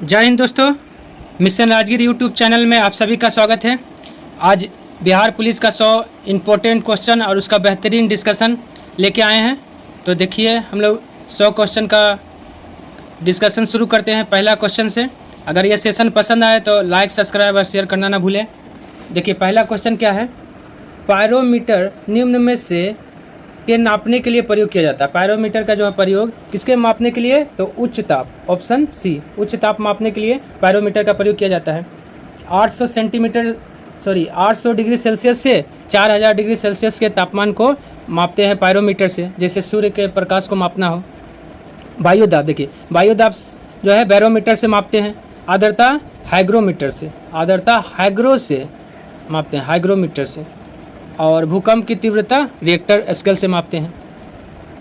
जय हिंद दोस्तों। Mission Rajgir YouTube channel में आप सभी का स्वागत है। आज बिहार पुलिस का 100 इम्पोर्टेंट क्वेश्चन और उसका बेहतरीन डिस्कशन लेके आए हैं। तो देखिए हम लोग 100 क्वेश्चन का डिस्कशन शुरू करते हैं पहला क्वेश्चन से। अगर ये सेशन पसंद आए तो लाइक, सब्सक्राइब और शेयर करना ना भूलें। देखिए पहला क्वेश्चन क्या है। पायरोमीटर निम्न में से के नापने के लिए प्रयोग किया जाता है। पायरोमीटर का जो है प्रयोग किसके मापने के लिए, तो उच्च ताप, ऑप्शन सी, उच्च ताप मापने के लिए पायरोमीटर का प्रयोग किया जाता है। 800 डिग्री सेल्सियस से 4000 डिग्री सेल्सियस के तापमान को मापते हैं पायरोमीटर से, जैसे सूर्य के प्रकाश को मापना हो। वायुदाब, देखिए वायुदाब जो है बैरोमीटर से मापते हैं। आर्द्रता हाइग्रोमीटर से, आर्द्रता हाइग्रो से मापते हैं, हाइग्रोमीटर से। और भूकंप की तीव्रता रिएक्टर स्केल से मापते हैं।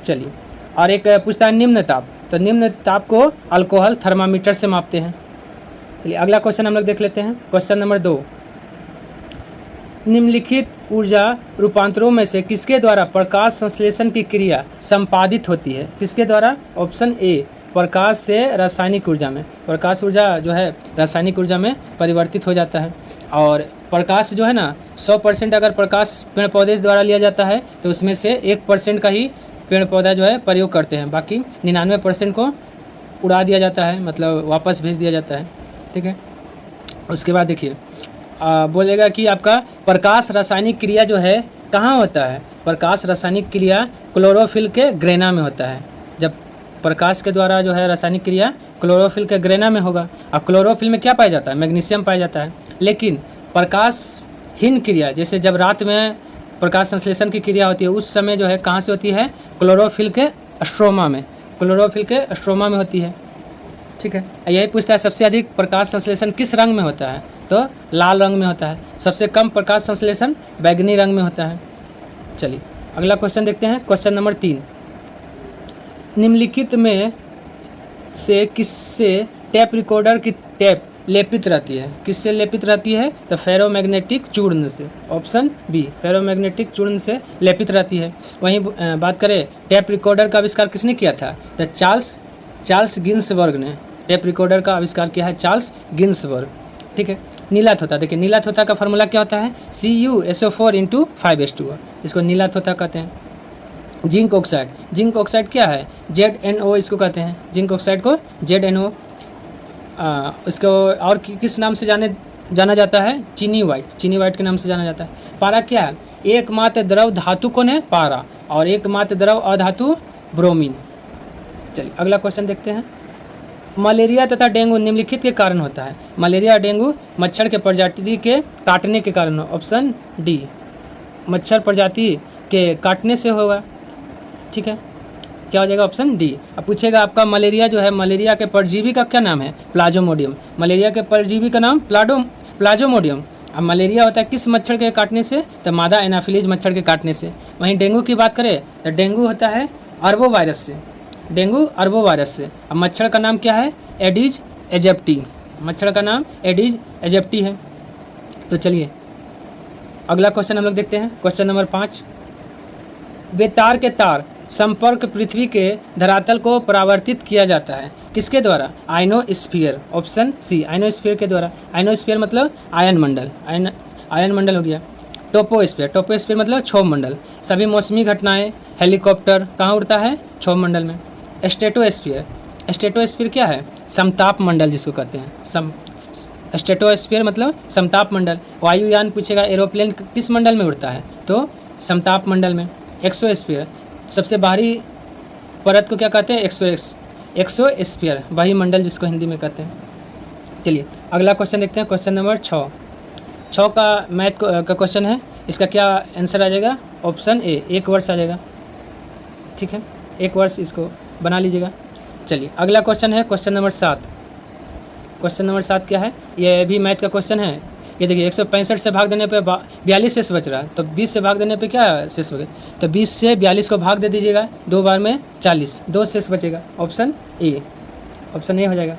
चलिए, और एक पूछता है निम्न ताप, तो निम्न ताप को अल्कोहल थर्मामीटर से मापते हैं। चलिए अगला क्वेश्चन हम लोग देख लेते हैं। क्वेश्चन नंबर 2, निम्नलिखित ऊर्जा रूपांतरों में से किसके द्वारा प्रकाश संश्लेषण की क्रिया संपादित होती है। किसके द्वारा, ऑप्शन ए, प्रकाश से रासायनिक ऊर्जा में। प्रकाश ऊर्जा जो है रासायनिक ऊर्जा में परिवर्तित हो जाता है। और प्रकाश जो है ना 100% अगर प्रकाश पेड़ पौधे द्वारा लिया जाता है तो उसमें से 1% का ही पेड़ पौधा जो है प्रयोग करते हैं, बाकी 99% को उड़ा दिया जाता है, मतलब वापस भेज दिया जाता है। ठीक है, उसके बाद देखिए बोलेगा कि आपका प्रकाश रासायनिक क्रिया जो है कहाँ होता है। प्रकाश रासायनिक क्रिया क्लोरोफिल के ग्रेना में होता है। जब प्रकाश के द्वारा जो है रासायनिक क्रिया क्लोरोफिल के ग्रेना में होगा। और क्लोरोफिल में क्या पाया जाता है, मैग्नीशियम पाया जाता है। लेकिन प्रकाशहीन क्रिया, जैसे जब रात में प्रकाश संश्लेषण की क्रिया होती है उस समय जो है कहाँ से होती है, क्लोरोफिल के स्ट्रोमा में, क्लोरोफिल के स्ट्रोमा में होती है। ठीक है, यही पूछता है सबसे अधिक प्रकाश संश्लेषण किस रंग में होता है, तो लाल रंग में होता है। सबसे कम प्रकाश संश्लेषण बैगनी रंग में होता है। चलिए अगला क्वेश्चन देखते हैं। क्वेश्चन नंबर 3, निम्नलिखित में से किससे टेप रिकॉर्डर की टेप लेपित रहती है। किससे लेपित रहती है, तो फेरोमैग्नेटिक चूर्ण से, ऑप्शन बी, फेरोमैग्नेटिक चूर्ण से लेपित रहती है। वहीं बात करें टेप रिकॉर्डर का आविष्कार किसने किया था, तो चार्ल्स गिन्सबर्ग ने टेप रिकॉर्डर का आविष्कार किया है, चार्ल्स गिन्सबर्ग। ठीक है, नीला थोथा, देखिए नीला थोथा का फार्मूला क्या होता है, CuSO4 × 5H2O, इसको नीला थोथा कहते हैं। जिंक ऑक्साइड, जिंक ऑक्साइड क्या है, ZnO इसको कहते हैं, जिंक ऑक्साइड को ZnO। इसको और किस नाम से जाना जाता है, चीनी वाइट के नाम से जाना जाता है। पारा क्या है, एकमात्र द्रव धातु कौन है, पारा, और एकमात्र द्रव अधातु ब्रोमीन। चलिए अगला क्वेश्चन देखते हैं। मलेरिया तथा डेंगू निम्नलिखित के कारण होता है। मलेरिया और डेंगू मच्छर के प्रजाति के काटने के कारण, ऑप्शन डी, मच्छर प्रजाति के काटने से होगा। ठीक है, क्या हो जाएगा, ऑप्शन डी। अब पूछेगा आपका मलेरिया जो है, मलेरिया के परजीवी का क्या नाम है, प्लाज्मोडियम। मलेरिया के परजीवी का नाम प्लाज्मोडियम। अब मलेरिया होता है किस मच्छर के काटने से, तो मादा एनाफिलीज मच्छर के काटने से। वहीं डेंगू की बात करें तो डेंगू होता है अरबोवायरस से, डेंगू अरबोवायरस से। अब मच्छर का नाम क्या है, एडिज एजिप्टी, मच्छर का नाम एडिज एजिप्टी है। तो चलिए अगला क्वेश्चन हम लोग देखते हैं। क्वेश्चन नंबर 5, बेतार के तार संपर्क पृथ्वी के धरातल को परावर्तित किया जाता है किसके द्वारा, आयनोस्फीयर, ऑप्शन सी, आयनोस्फीयर के द्वारा। आयनोस्फीयर मतलब आयन मंडल, आयन मंडल हो गया। टोपोस्फीयर मतलब क्षोभ मंडल। सभी मौसमी घटनाएं, हेलीकॉप्टर कहाँ उड़ता है, क्षोभ मंडल में। स्ट्रेटोस्फीयर क्या है, समताप मंडल जिसको कहते हैं, स्ट्रेटोस्फीयर मतलब समताप मंडल। वायुयान पूछेगा एरोप्लेन किस मंडल में उड़ता है, तो समताप मंडल में। एक्सोस्फीयर, सबसे बाहरी परत को क्या कहते हैं, एक्सोस्फीयर, वायुमंडल जिसको हिंदी में कहते हैं। चलिए अगला क्वेश्चन देखते हैं। क्वेश्चन नंबर 6 का मैथ का क्वेश्चन है। इसका क्या आंसर आ जाएगा, ऑप्शन ए, 1 वर्ष आ जाएगा। ठीक है, 1 वर्ष इसको बना लीजिएगा। चलिए अगला क्वेश्चन है क्वेश्चन नंबर 7। क्वेश्चन नंबर 7 क्या है, ये भी मैथ का क्वेश्चन है। ये देखिए 165 से भाग देने पे 42 शेष बच रहा है, तो 20 से भाग देने पे क्या शेष बचे, तो 20 से 42 को भाग दे दीजिएगा, 2 बार में 40, 2 शेष बचेगा, ऑप्शन ए हो जाएगा।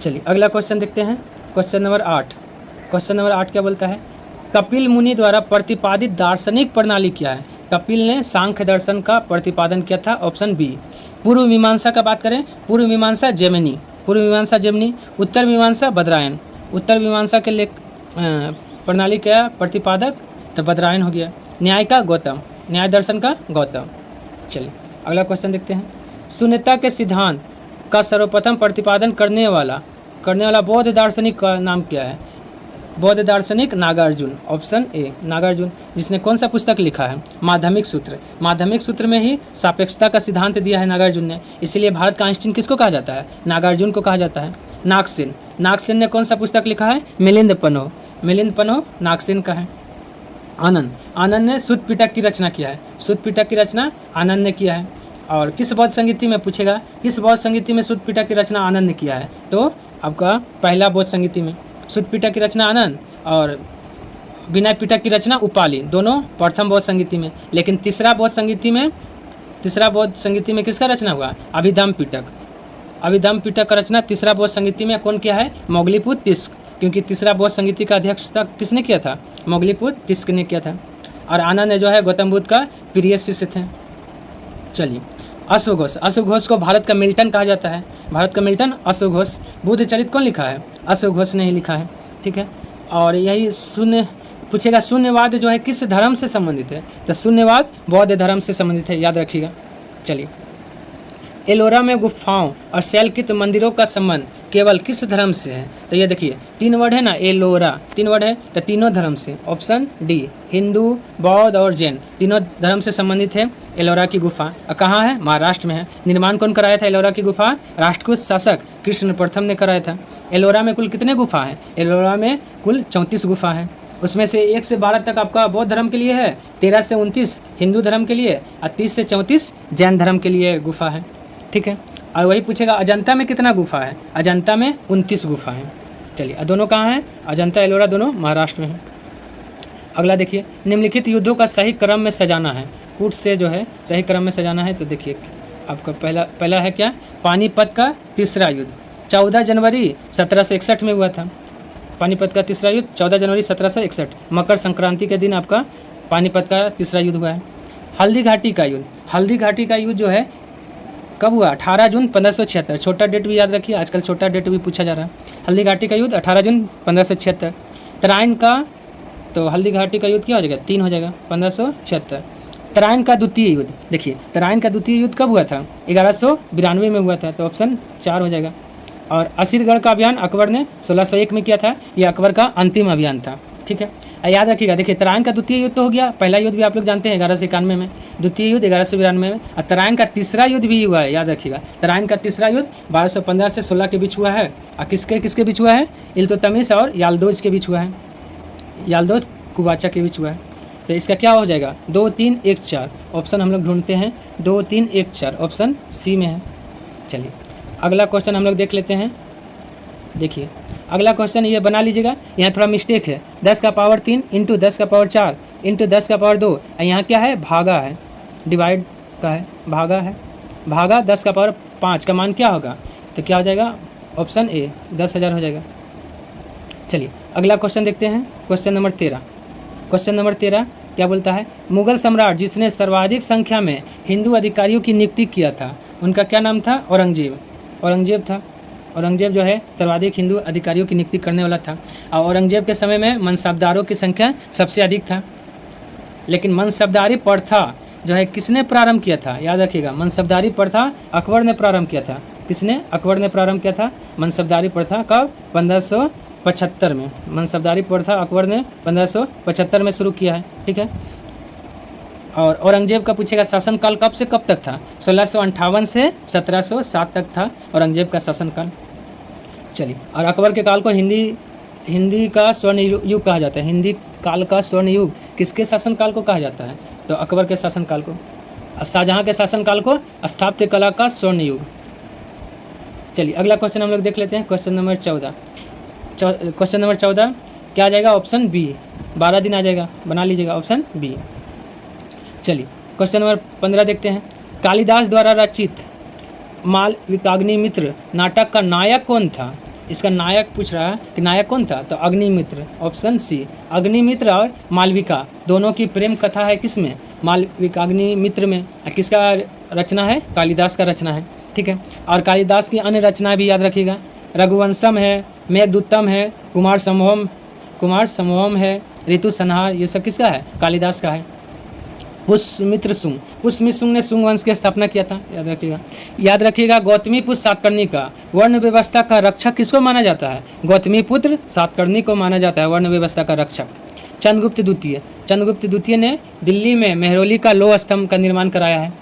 चलिए अगला क्वेश्चन देखते हैं। Question number 8। क्वेश्चन नंबर 8 क्या बोलता है, कपिल मुनि द्वारा प्रतिपादित दार्शनिक प्रणाली क्या है। कपिल ने सांख्य दर्शन का प्रतिपादन किया था, ऑप्शन बी। पूर्व मीमांसा का बात करें, पूर्व मीमांसा जेमिनी, पूर्व मीमांसा जेमिनी, उत्तर मीमांसा बदरायन। उत्तर मीमांसा के लेख प्रणाली क्या प्रतिपादक, तो बदरायन हो गया। न्याय का गौतम, न्याय दर्शन का गौतम। चलिए अगला क्वेश्चन देखते हैं। शून्यता के सिद्धांत का सर्वप्रथम प्रतिपादन करने वाला बौद्ध दार्शनिक का नाम क्या है? बौद्ध दार्शनिक नागार्जुन, ऑप्शन ए नागार्जुन। जिसने कौन सा पुस्तक लिखा है? माध्यमिक सूत्र। माध्यमिक सूत्र में ही सापेक्षता का सिद्धांत दिया है नागार्जुन ने, इसीलिए भारत का आइंस्टीन किसको कहा जाता है? नागार्जुन को कहा जाता है। नागसेन, नागसेन ने कौन सा पुस्तक लिखा है? मिलिंद पन्हो, मिलिंद पन्हो नागसेन का है। आनंद, आनंद ने शुद्ध पिटक की रचना किया है। शुद्ध पिटक की रचना आनंद ने किया है। और किस बौद्ध संगीति में पूछेगा, किस बौद्ध संगीति में शुद्ध पिटक की रचना आनंद ने किया है? तो आपका पहला बौद्ध संगीति में। शुद्ध पिटक की रचना आनंद और विनय पिटक की रचना उपाली, दोनों प्रथम बौद्ध संगीति में। लेकिन तीसरा बौद्ध संगीति में किसका रचना हुआ? अभिधम्म पिटक। अभिधम्म पिटक का रचना तीसरा बौद्ध संगीति में कौन किया है? मोगलीपुत्र तिस्क, क्योंकि तीसरा बौद्ध संगीति का अध्यक्षता किसने किया था? मोगलीपुत्र तिस्क ने किया था। और आनंद ने जो है गौतम बुद्ध का प्रिय शिष्य थे। चलिए अश्व घोष, अश्व घोष को भारत का मिल्टन कहा जाता है। भारत का मिल्टन अश्व घोष। बुद्ध चरित कौन लिखा है? अश्व घोष ने ही लिखा है। ठीक है, और यही शून्य पूछेगा, शून्यवाद जो है किस धर्म से संबंधित है? तो शून्यवाद बौद्ध धर्म से संबंधित है, याद रखिएगा। चलिए एलोरा में गुफाओं और शैलकित मंदिरों का संबंध केवल किस धर्म से है? तो ये देखिए 3 वर्ड है ना, एलोरा 3 वर्ड है, तो तीनों धर्म से। ऑप्शन डी, हिंदू, बौद्ध और जैन, तीनों धर्म से संबंधित है एलोरा की गुफा। और कहाँ है? महाराष्ट्र में है। निर्माण कौन कराया था एलोरा की गुफा? राष्ट्रकूट शासक कृष्ण प्रथम ने कराया था। एलोरा में कुल कितने गुफा हैं? एलोरा में कुल 34 गुफा हैं। उसमें से 1 से 12 तक आपका बौद्ध धर्म के लिए है, 13 से 29 हिंदू धर्म के लिए और 30 से 34 जैन धर्म के लिए गुफा है। ठीक है, और वही पूछेगा अजंता में कितना गुफा है? अजंता में 29 गुफा हैं। चलिए दोनों कहाँ हैं? अजंता एलोरा दोनों महाराष्ट्र में हैं। अगला देखिए, निम्नलिखित युद्धों का सही क्रम में सजाना है। कूट से जो है सही क्रम में सजाना है। तो देखिए आपका पहला है क्या? पानीपत का तीसरा युद्ध 14 जनवरी 1761 में हुआ था। पानीपत का तीसरा युद्ध 14 जनवरी 1761, मकर संक्रांति के दिन आपका पानीपत का तीसरा युद्ध हुआ है। हल्दी घाटी का युद्ध, हल्दी घाटी का युद्ध जो है कब हुआ? 18 जून 1576। छोटा डेट भी याद रखिए, आजकल छोटा डेट भी पूछा जा रहा है। हल्दी घाटी का युद्ध 18 जून 1576। तराइन का, तो हल्दी घाटी का युद्ध क्या हो जाएगा? 3 हो जाएगा, 1576। तराइन का द्वितीय युद्ध, देखिए तराइन का द्वितीय युद्ध कब हुआ था? 1192 में हुआ था, तो ऑप्शन 4 हो जाएगा। और असीरगढ़ का अभियान अकबर ने 1601 में किया था, यह अकबर का अंतिम अभियान था। ठीक है, याद रखिएगा। देखिए तराइन का द्वितीय युद्ध तो हो गया, पहला युद्ध भी आप लोग जानते हैं 1191 में, द्वितीय युद्ध 1192 में, और तराइन का तीसरा युद्ध भी हुआ है, याद रखिएगा। तराइन का तीसरा युद्ध 1215 से 16 के बीच हुआ है। और किसके बीच हुआ है? इल्तुतमिश और याल्दोज के बीच हुआ है, याल्दोज कुबाचा के बीच हुआ है। तो इसका क्या हो जाएगा? 2, 3, 1, 4 ऑप्शन हम लोग ढूंढते हैं। 2, 3, 1, 4 ऑप्शन सी में है। चलिए अगला क्वेश्चन हम लोग देख लेते हैं। देखिए अगला क्वेश्चन ये बना लीजिएगा, यहाँ थोड़ा मिस्टेक है। 10 का पावर 3 इंटू 10 का पावर 4 इंटू 10 का पावर 2, यहाँ क्या है? भागा है, डिवाइड का है, भागा है। भागा 10 का पावर 5 का मान क्या होगा? तो क्या हो जाएगा? ऑप्शन ए 10,000 हो जाएगा। चलिए अगला क्वेश्चन देखते हैं, क्वेश्चन नंबर 13। क्वेश्चन नंबर 13 क्या बोलता है? मुगल सम्राट जिसने सर्वाधिक संख्या में हिंदू अधिकारियों की नियुक्ति किया था, उनका क्या नाम था? औरंगजेब। औरंगजेब था। औरंगजेब जो है सर्वाधिक हिंदू अधिकारियों की नियुक्ति करने वाला था। और औरंगजेब के समय में मनसबदारों की संख्या सबसे अधिक था। लेकिन मनसबदारी प्रथा जो है किसने प्रारंभ किया था? याद रखिएगा, मनसबदारी प्रथा अकबर ने प्रारंभ किया था। किसने? अकबर ने प्रारंभ किया था मनसबदारी प्रथा। कब? 1575 में। मनसबदारी प्रथा अकबर ने 1575 में शुरू किया है। ठीक है, और औरंगजेब का पूछेगा शासनकाल कब से कब तक था? 1658 से 1707 तक था औरंगजेब का शासनकाल। चलिए, और अकबर के काल को हिंदी का स्वर्ण युग कहा जाता है। हिंदी काल का स्वर्ण युग किसके शासनकाल को कहा जाता है? तो अकबर के शासनकाल को। शाहजहाँ के शासनकाल को स्थापत्य कला का स्वर्ण युग। चलिए अगला क्वेश्चन हम लोग देख लेते हैं, क्वेश्चन नंबर 14। क्वेश्चन नंबर 14 क्या आ जाएगा? ऑप्शन बी, 12 दिन आ जाएगा, बना लीजिएगा ऑप्शन बी। चलिए क्वेश्चन नंबर 15 देखते हैं। कालिदास द्वारा रचित मालविकाग्निमित्र नाटक का नायक कौन था? इसका नायक पूछ रहा है कि नायक कौन था? तो अग्निमित्र, ऑप्शन सी। अग्निमित्र और मालविका दोनों की प्रेम कथा है किसमें? मालविकाग्निमित्र में। किसका रचना है? कालिदास का रचना है। ठीक है। और कालिदास की अन्य रचनाएं भी याद रखिएगा, रघुवंशम है, मेघदूतम है, कुमार संभवम है, ऋतु संहार, ये सब किसका है? कालिदास का है। पुष्यमित्र शुंग ने शुंग वंश की स्थापना किया था, याद रखिएगा। गौतमीपुत्र सातकर्णी का वर्ण व्यवस्था का रक्षक किसको माना जाता है? गौतमीपुत्र सातकर्णी को माना जाता है वर्ण व्यवस्था का रक्षक। चंद्रगुप्त द्वितीय ने दिल्ली में मेहरौली का लौह स्तंभ का निर्माण कराया है।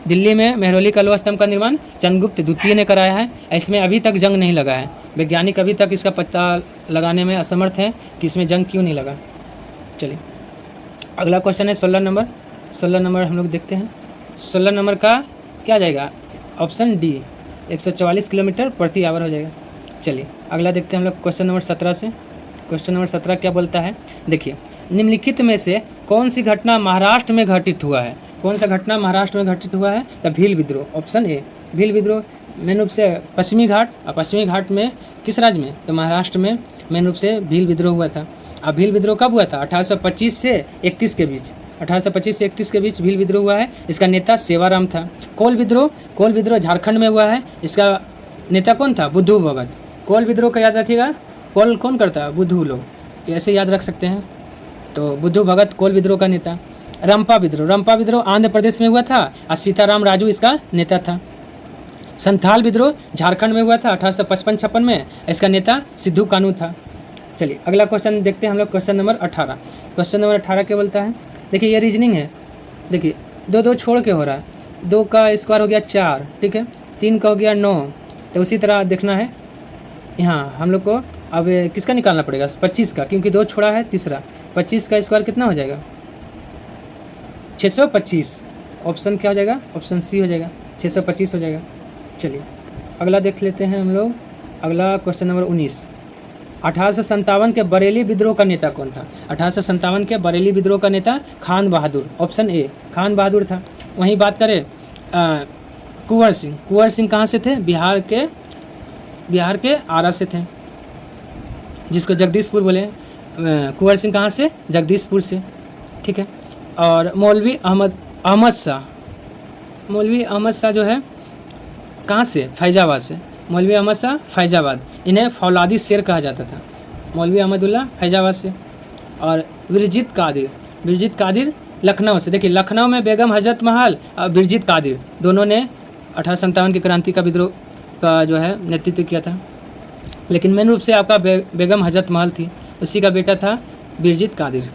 दिल्ली में मेहरौली का लौह स्तंभ का निर्माण चंद्रगुप्त द्वितीय ने कराया है। इसमें अभी तक जंग नहीं लगा है। वैज्ञानिक अभी तक इसका पता लगाने में असमर्थ हैं कि इसमें जंग क्यों नहीं लगा। चलिए अगला क्वेश्चन है 16 नंबर हम लोग देखते हैं। 16 नंबर का क्या जाएगा? ऑप्शन डी, 144 किलोमीटर प्रति आवर हो जाएगा। चलिए अगला देखते हैं हम लोग क्वेश्चन नंबर 17 से। क्वेश्चन नंबर 17 क्या बोलता है? देखिए, निम्नलिखित में से कौन सी घटना महाराष्ट्र में घटित हुआ है? कौन सा घटना महाराष्ट्र में घटित हुआ है? द भील विद्रोह। ऑप्शन ए, भील विद्रोह मेन रूप से पश्चिमी घाट, और पश्चिमी घाट में किस राज्य में? तो महाराष्ट्र में मेन रूप से भील विद्रोह हुआ था। अब भील विद्रोह कब हुआ था? 1825 से 31 के बीच, 1825 से 31 के बीच भील विद्रोह हुआ है। इसका नेता सेवाराम था। कोल विद्रोह झारखंड में हुआ है। इसका नेता कौन था? बुद्धू भगत। कोल विद्रोह का याद रखिएगा, कोल कौन करता है? बुद्धू लोग, ऐसे याद रख सकते हैं। तो बुद्धू भगत कोल विद्रोह का नेता। रंपा विद्रोह आंध्र प्रदेश में हुआ था और सीताराम राजू इसका नेता था। संथाल विद्रोह झारखंड में हुआ था 1855-56 में। इसका नेता सिद्धू कानू था। चलिए अगला क्वेश्चन देखते हैं हम लोग, क्वेश्चन नंबर 18। क्वेश्चन नंबर 18 क्या बोलता है? देखिए ये रीजनिंग है। देखिए 2 छोड़ के हो रहा है। 2 का स्क्वायर हो गया 4, ठीक है। 3 का हो गया 9। तो उसी तरह देखना है यहाँ हम लोग को। अब किसका निकालना पड़ेगा? 25 का, क्योंकि 2 छोड़ा है तीसरा। 25 का स्क्वायर कितना हो जाएगा? 625। ऑप्शन क्या हो जाएगा? ऑप्शन सी हो जाएगा, 625 हो जाएगा। चलिए अगला देख लेते हैं हम लोग। अगला क्वेश्चन नंबर 19। 1857 के बरेली विद्रोह का नेता कौन था? 1857 के बरेली विद्रोह का नेता खान बहादुर। ऑप्शन ए, खान बहादुर था। वहीं बात करें कुंवर सिंह कहाँ से थे? बिहार के आरा से थे, जिसको जगदीशपुर बोले। कुंवर सिंह कहाँ से? जगदीशपुर से, ठीक है। और मौलवी अहमद शाह जो है कहाँ से? फैजाबाद से। मौलवी अहमद शाह फैजाबाद, इन्हें फौलादी शेर कहा जाता था। मौलवी अहमदुल्लाह फैजाबाद से। और बिरजित कादिर लखनऊ से। देखिए लखनऊ में बेगम हजरत महल और बिरजित कादिर दोनों ने 1857 की क्रांति का विद्रोह का जो है नेतृत्व किया था। लेकिन मेन रूप से आपका बेगम हजरत महल थी, उसी का बेटा था बिरजित कादिर।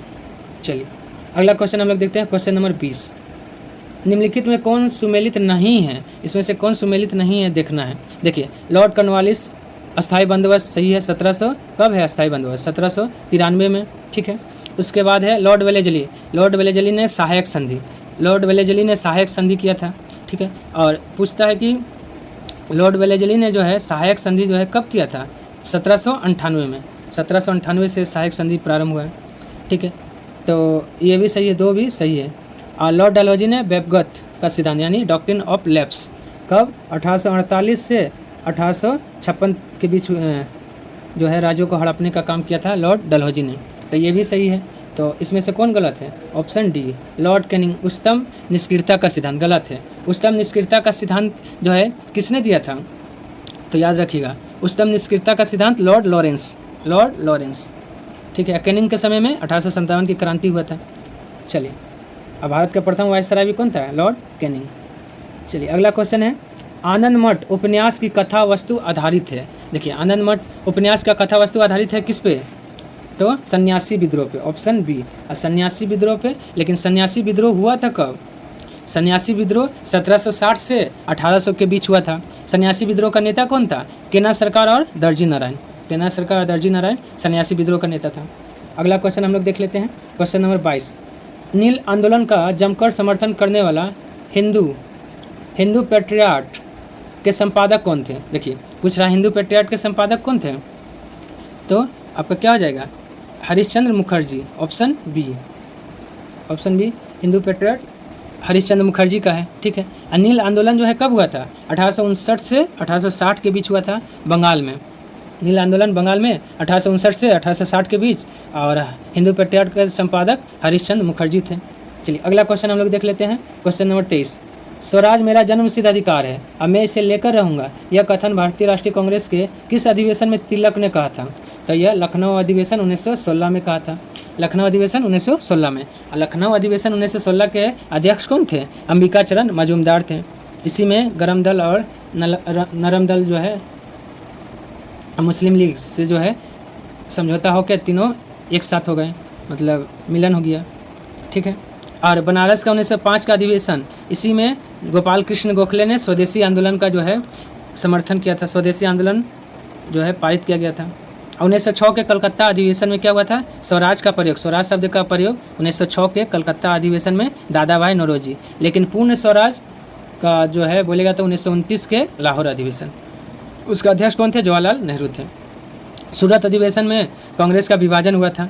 चलिए अगला क्वेश्चन हम लोग देखते हैं, क्वेश्चन नंबर 20। निम्नलिखित में कौन सुमेलित नहीं है? इसमें से कौन सुमेलित नहीं है देखना है। देखिए लॉर्ड कॉर्नवालिस अस्थायी बंदोबस्त सही है। 1700 कब है अस्थायी बंदोबस्त? 1793 में, ठीक है। उसके बाद है लॉर्ड वेलेजली ने सहायक संधि किया था, ठीक है। और पूछता है कि लॉर्ड वेलेजली ने जो है सहायक संधि जो है कब किया था? 1798 में। 1798 से सहायक संधि प्रारंभ हुआ है, ठीक है। तो ये भी सही है, 2 भी सही है। और लॉर्ड डलहौजी ने बेबगत का सिद्धांत यानी डॉक्ट्रिन ऑफ लैप्स कब? 1848 से 1856 के बीच जो है राज्यों को हड़पने का काम किया था लॉर्ड डलहौजी ने। तो ये भी सही है। तो इसमें से कौन गलत है? Option D, Lord Canning. उच्चतम निष्क्रियता का सिद्धांत गलत है। उच्चतम निष्क्रियता का सिद्धांत जो है किसने दिया था? तो याद रखिएगा, उच्चतम निष्क्रियता का सिद्धांत लॉर्ड लॉरेंस, ठीक है। कैनिंग के समय में 1857 की क्रांति हुआ था। चलिए अब भारत का प्रथम वायसराय भी कौन था? Lord Canning. चलिए अगला क्वेश्चन है, आनंद मठ उपन्यास की कथा वस्तु आधारित है। देखिए आनंद मठ उपन्यास का कथा वस्तु आधारित है किस पे? तो सन्यासी विद्रोह पे। ऑप्शन बी, सन्यासी विद्रोह पे। लेकिन सन्यासी विद्रोह हुआ था कब? सन्यासी विद्रोह 1760 से 1800 के बीच हुआ था। सन्यासी विद्रोह का नेता कौन था? केना सरकार और दर्जी नारायण सन्यासी विद्रोह का नेता था। अगला क्वेश्चन हम लोग देख लेते हैं, क्वेश्चन नंबर 22। नील आंदोलन का जमकर समर्थन करने वाला हिंदू पैट्रियट के संपादक कौन थे? देखिए पूछ रहा है हिंदू पैट्रियट के संपादक कौन थे? तो आपका क्या हो जाएगा? हरिश्चंद्र मुखर्जी। ऑप्शन बी, हिंदू पैट्रियट हरिश्चंद्र मुखर्जी का है, ठीक है। नील आंदोलन जो है कब हुआ था? 1859 से 1860 के बीच हुआ था बंगाल में। नील आंदोलन बंगाल में 1859 से 1860 के बीच, और हिंदू पैट्रियट के संपादक हरिश्चंद्र मुखर्जी थे। चलिए अगला क्वेश्चन हम लोग देख लेते हैं, क्वेश्चन नंबर 23। स्वराज मेरा जन्मसिद्ध अधिकार है, अब मैं इसे लेकर रहूँगा, यह कथन भारतीय राष्ट्रीय कांग्रेस के किस अधिवेशन में तिलक ने कहा था? तो यह लखनऊ अधिवेशन 1916 में कहा था। लखनऊ अधिवेशन 1916 में। लखनऊ अधिवेशन 1916 के अध्यक्ष कौन थे? अंबिका चरण मजूमदार थे। इसी में गरम दल और नरम दल जो है मुस्लिम लीग से जो है समझौता होकर तीनों एक साथ हो गए, मतलब मिलन हो गया, ठीक है। और बनारस का 1905 का अधिवेशन, इसी में गोपाल कृष्ण गोखले ने स्वदेशी आंदोलन का जो है समर्थन किया था। स्वदेशी आंदोलन जो है पारित किया गया था। 1906 के कलकत्ता अधिवेशन में क्या हुआ था? स्वराज का प्रयोग, स्वराज शब्द का प्रयोग 1906 के कलकत्ता अधिवेशन में दादा भाई नौरोजी। लेकिन पूर्ण स्वराज का जो है बोलेगा तो 1929 के लाहौर अधिवेशन। उसका अध्यक्ष कौन थे? जवाहरलाल नेहरू थे। सूरत अधिवेशन में कांग्रेस का विभाजन हुआ था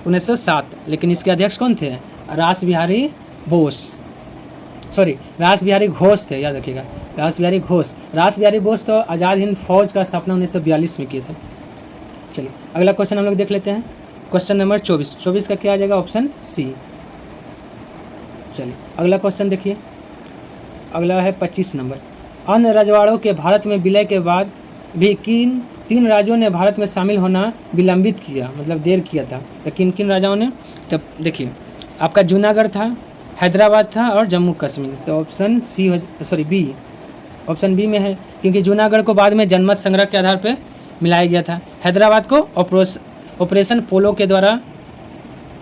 1907, लेकिन इसके अध्यक्ष कौन थे? रास बिहारी घोष थे, याद रखिएगा, रास बिहारी घोष। रास बिहारी घोष तो आज़ाद हिंद फौज का स्थापना 1942 में किए थे। चलिए अगला क्वेश्चन हम लोग देख लेते हैं। क्वेश्चन नंबर 24 का क्या आ जाएगा? Option C. चलिए अगला क्वेश्चन देखिए, अगला है 25 नंबर। अन्य रजवाड़ों के भारत में विलय के बाद भी किन 3 राज्यों ने भारत में शामिल होना विलंबित किया, मतलब देर किया था? तो किन किन राजाओं ने? तब देखिए, आपका जूनागढ़ था, हैदराबाद था और जम्मू कश्मीर। तो ऑप्शन बी, ऑप्शन बी में है, क्योंकि जूनागढ़ को बाद में जनमत संग्रह के आधार पर मिलाया गया था। हैदराबाद को ऑपरेशन पोलो के द्वारा,